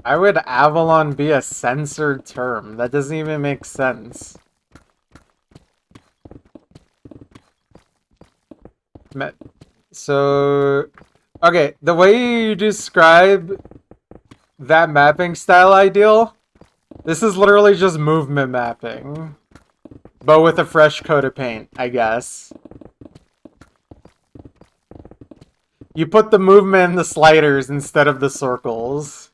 Why would Avalon be a censored term? That doesn't even make sense. So, okay, the way you describe that mapping style ideal, this is literally just movement mapping. But with a fresh coat of paint, I guess. You put the movement in the sliders instead of the circles.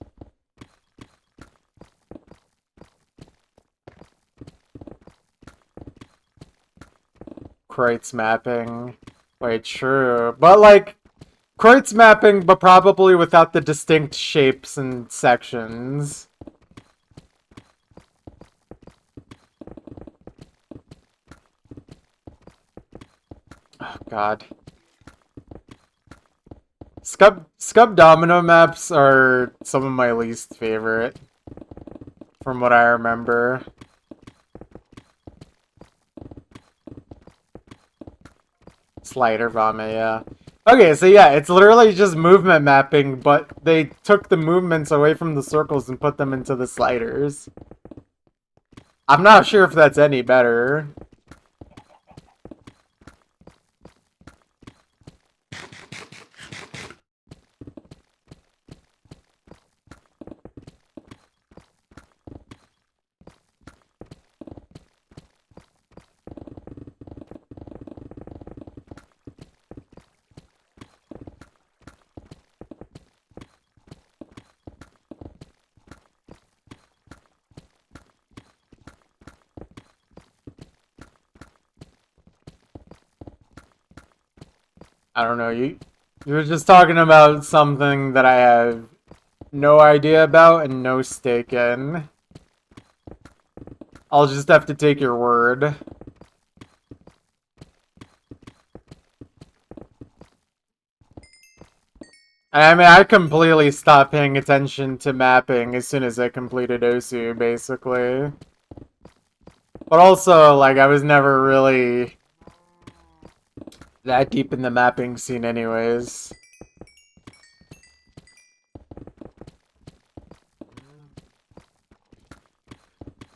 Kreutz mapping. Wait, true. But like, Kreutz mapping, but probably without the distinct shapes and sections. Oh, God. Scub domino maps are some of my least favorite, from what I remember. Slider vomit, yeah. Okay, so yeah, it's literally just movement mapping, but they took the movements away from the circles and put them into the sliders. I'm not sure if that's any better. I don't know, you're just talking about something that I have no idea about and no stake in. I'll just have to take your word. I mean, I completely stopped paying attention to mapping as soon as I completed OSU, basically. But also, like, I was never really that deep in the mapping scene anyways.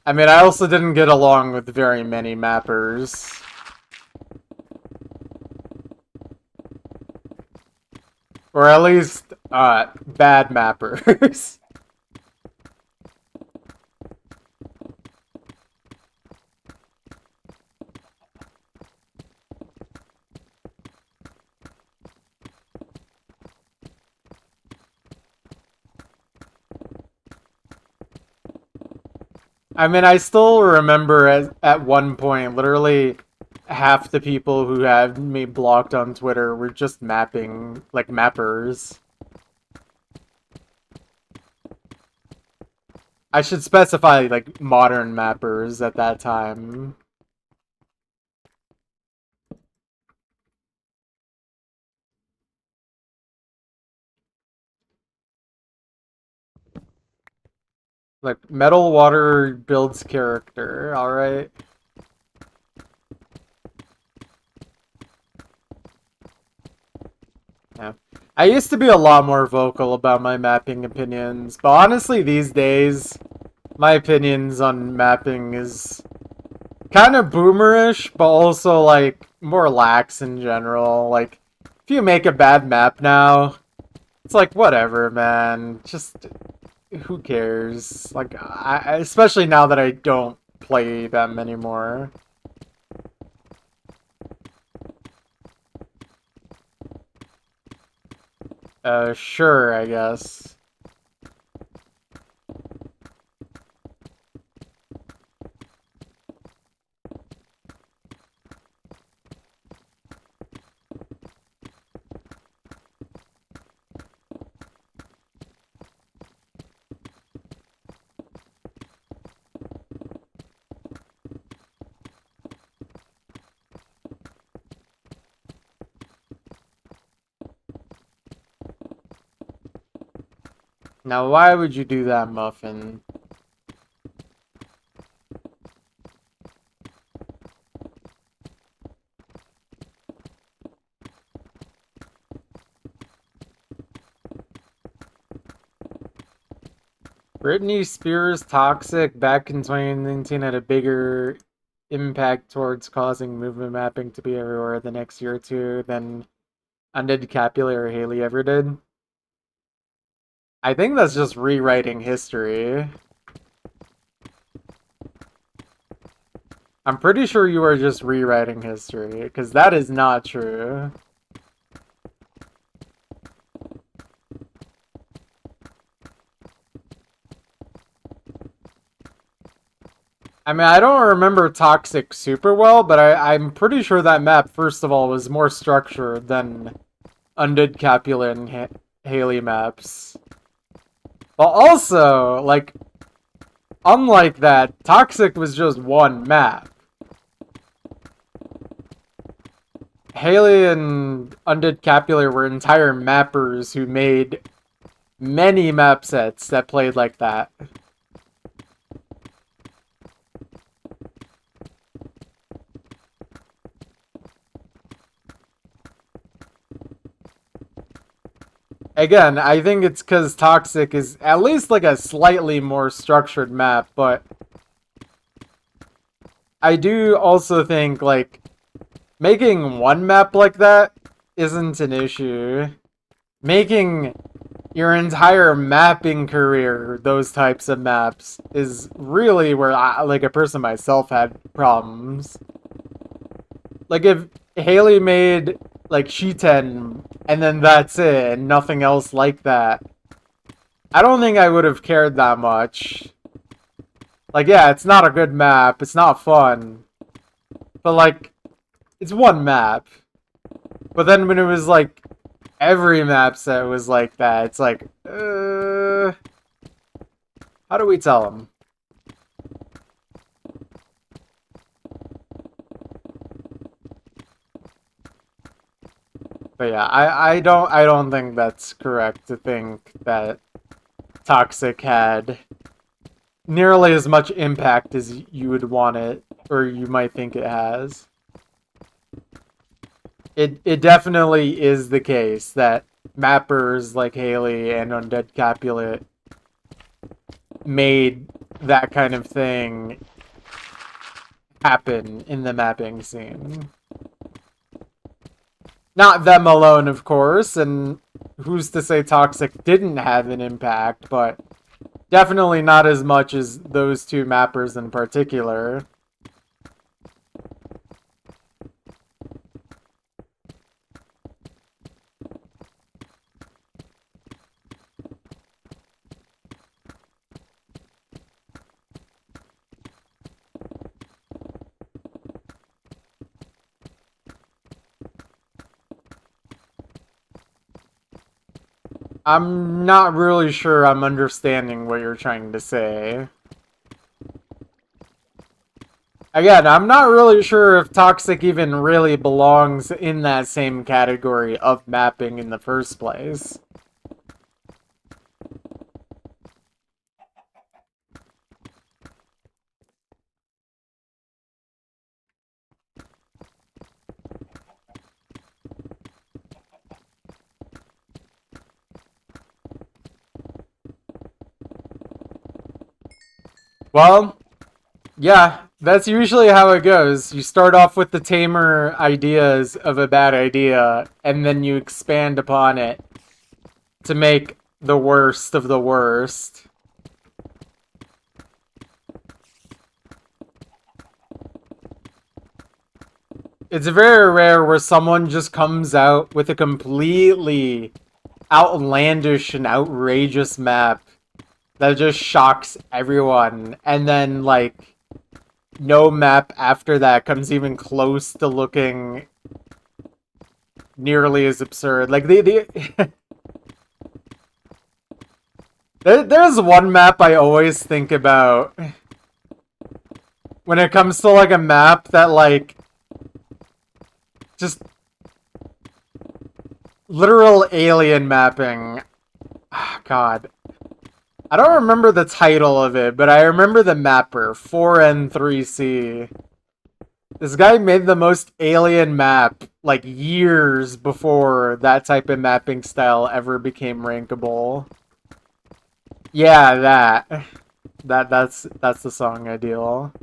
I mean, I also didn't get along with very many mappers. Or at least, bad mappers. I mean, I still remember at one point, literally half the people who had me blocked on Twitter were just mapping, like, mappers. I should specify, like, modern mappers at that time. Like, Metal Water builds character, alright? Yeah. I used to be a lot more vocal about my mapping opinions, but honestly, these days, my opinions on mapping is kind of boomerish, but also, like, more lax in general. Like, if you make a bad map now, it's like, whatever, man. Just, who cares? Like, especially now that I don't play them anymore. Sure, I guess. Now, why would you do that, Muffin? Britney Spears' Toxic back in 2019 had a bigger impact towards causing movement mapping to be everywhere the next year or two than Undead Capulet or Haley ever did. I think that's just rewriting history. I'm pretty sure you are just rewriting history, because that is not true. I mean, I don't remember Toxic super well, but I'm pretty sure that map, first of all, was more structured than Undead Capulet and Haley maps. But also, like, unlike that, Toxic was just one map. Haley and Undead Capulet were entire mappers who made many map sets that played like that. Again, I think it's because Toxic is at least like a slightly more structured map, but I do also think like making one map like that isn't an issue. Making your entire mapping career those types of maps is really where I, like a person myself, had problems. Like if Haley made like Shiten and then that's it and nothing else like that, I don't think I would have cared that much. Like yeah, it's not a good map, it's not fun. But like it's one map. But then when it was like every map set was like that, it's like how do we tell them? But yeah, I don't think that's correct to think that Toxic had nearly as much impact as you would want it, or you might think it has. It definitely is the case that mappers like Haley and Undead Capulet made that kind of thing happen in the mapping scene. Not them alone, of course, and who's to say Toxic didn't have an impact, but definitely not as much as those two mappers in particular. I'm not really sure I'm understanding what you're trying to say. Again, I'm not really sure if Toxic even really belongs in that same category of mapping in the first place. Well, yeah, that's usually how it goes. You start off with the tamer ideas of a bad idea, and then you expand upon it to make the worst of the worst. It's very rare where someone just comes out with a completely outlandish and outrageous map that just shocks everyone, and then, like, no map after that comes even close to looking nearly as absurd. Like, there's one map I always think about when it comes to, like, a map that, like, just literal alien mapping. God. I don't remember the title of it, but I remember the mapper, 4N3C. This guy made the most alien map, like, years before that type of mapping style ever became rankable. Yeah, that's the song ideal.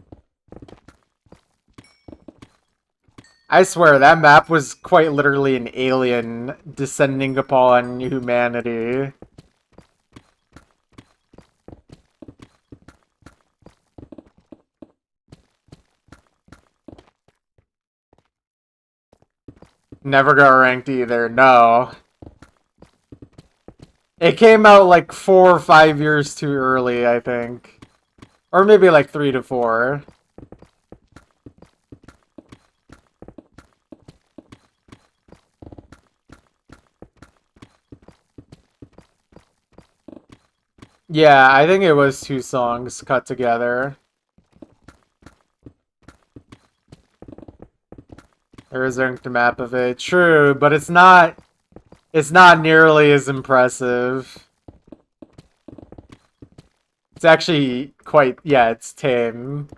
I swear, that map was quite literally an alien descending upon humanity. Never got ranked either, no. It came out like 4 or 5 years too early, I think. Or maybe like 3 to 4. Yeah, I think it was 2 songs cut together. There is a map of it. True, but it's not nearly as impressive. It's actually quite, yeah, it's tame.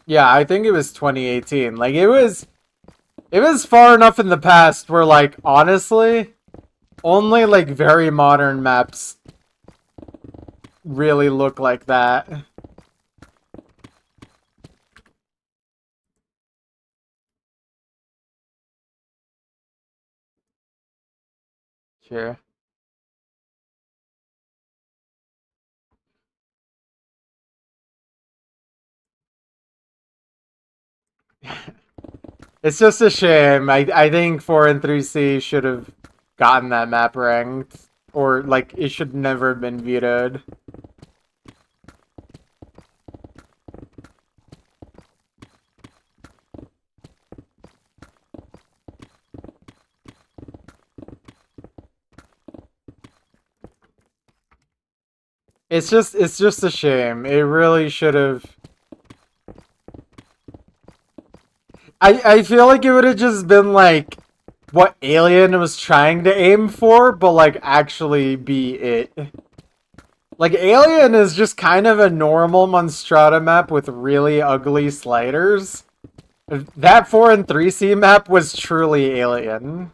Yeah, I think it was 2018. Like, it was far enough in the past where, like, honestly, only, like, very modern maps really look like that. Sure. It's just a shame. I think 4N3C should have gotten that map ranked. Or, like, it should never have been vetoed. It's just a shame. It really should have. I feel like it would have just been like what Alien was trying to aim for, but like actually be it. Like, Alien is just kind of a normal Monstrata map with really ugly sliders. That 4N3C map was truly Alien.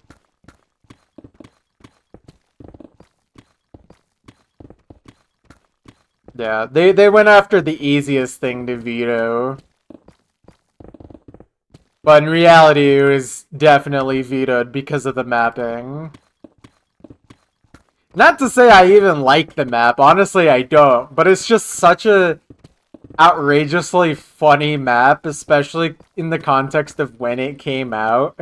Yeah, they went after the easiest thing to veto. But in reality, it was definitely vetoed because of the mapping. Not to say I even like the map. Honestly, I don't. But it's just such a outrageously funny map, especially in the context of when it came out.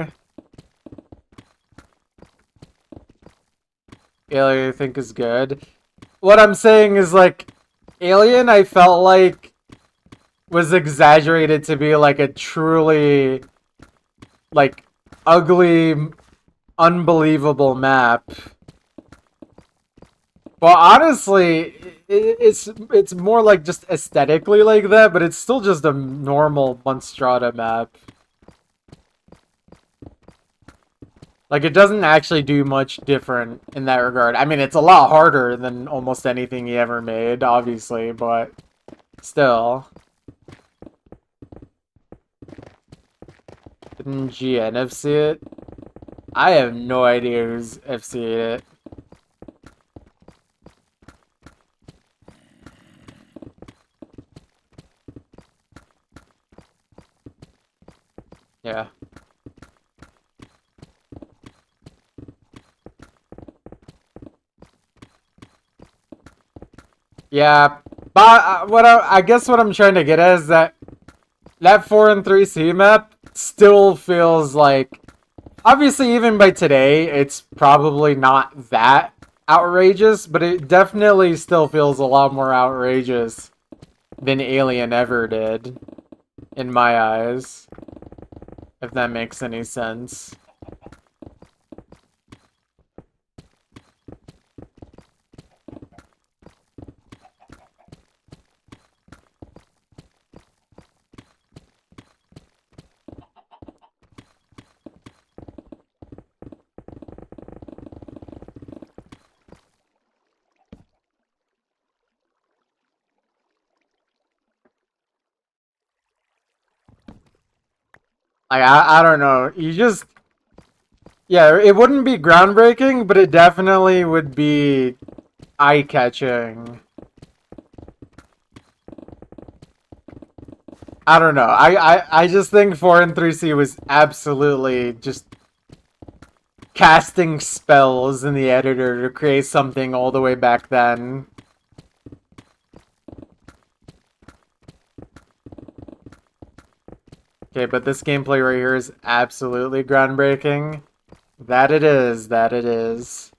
Alien, I think, is good. What I'm saying is, like, Alien, I felt like, was exaggerated to be, like, a truly, like, ugly, unbelievable map. Well, honestly, it's more like just aesthetically like that, but it's still just a normal Monstrata map. Like, it doesn't actually do much different in that regard. I mean, it's a lot harder than almost anything he ever made, obviously, but still. Didn't GN FC it? I have no idea who's FC'd it. Yeah. Yeah, but I guess what I'm trying to get at is that that 4 and 3C map still feels like, obviously even by today it's probably not that outrageous, but it definitely still feels a lot more outrageous than Alien ever did in my eyes, if that makes any sense. Like I don't know. You just, yeah, it wouldn't be groundbreaking, but it definitely would be eye-catching. I don't know. I just think 4 and 3C was absolutely just casting spells in the editor to create something all the way back then. Okay, but this gameplay right here is absolutely groundbreaking. That it is, that it is.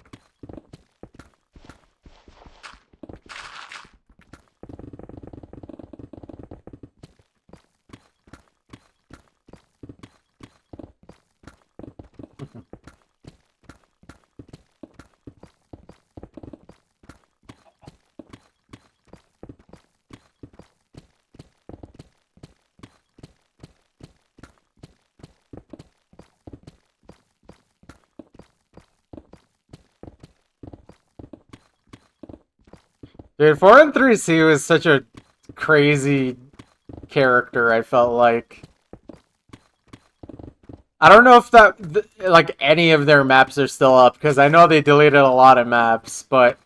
Dude, 4 and 3C was such a crazy character, I felt like. I don't know if like, any of their maps are still up, because I know they deleted a lot of maps, but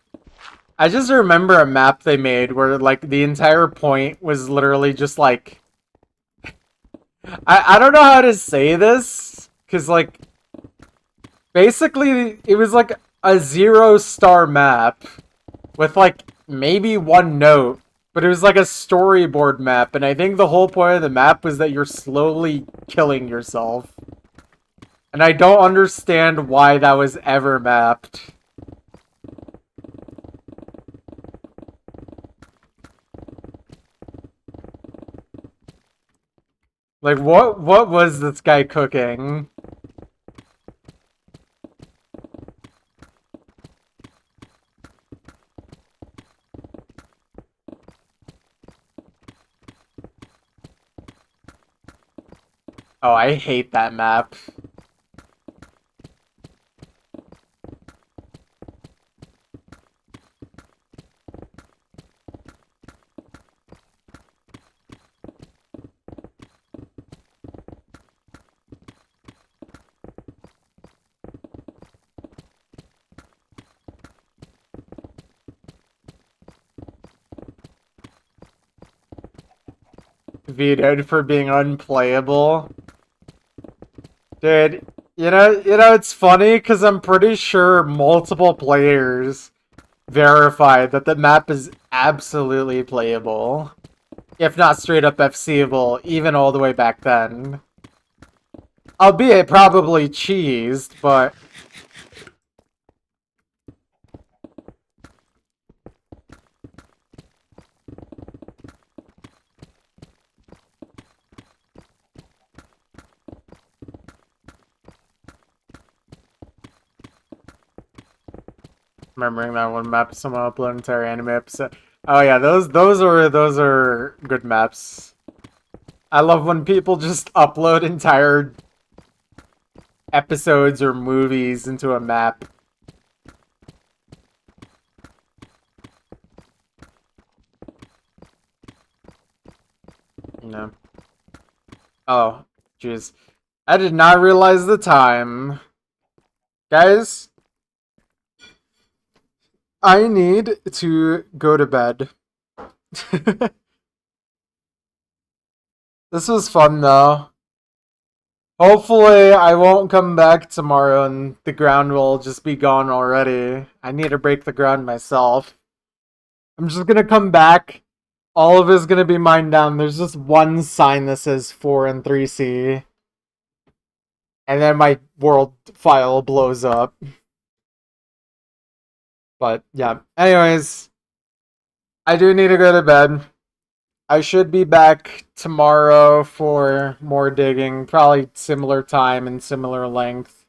I just remember a map they made where, like, the entire point was literally just, like... I don't know how to say this, because, like, basically, it was, like, a 0-star map with, like, maybe one note, but it was, like, a storyboard map, and I think the whole point of the map was that you're slowly killing yourself. And I don't understand why that was ever mapped. Like, what was this guy cooking? Oh, I hate that map. Vetoed for being unplayable. Dude, it's funny because I'm pretty sure multiple players verified that the map is absolutely playable. If not straight up FCable, even all the way back then. Albeit probably cheesed, but... Remembering that one map, someone uploaded an entire anime episode. Oh yeah, those are good maps. I love when people just upload entire episodes or movies into a map. You know. Oh, jeez. I did not realize the time. Guys, I need to go to bed. This was fun though. Hopefully, I won't come back tomorrow and the ground will just be gone already. I need to break the ground myself. I'm just gonna come back. All of it's gonna be mined down. There's just one sign that says 4 and 3C. And then my world file blows up. But yeah. Anyways, I do need to go to bed. I should be back tomorrow for more digging. Probably similar time and similar length.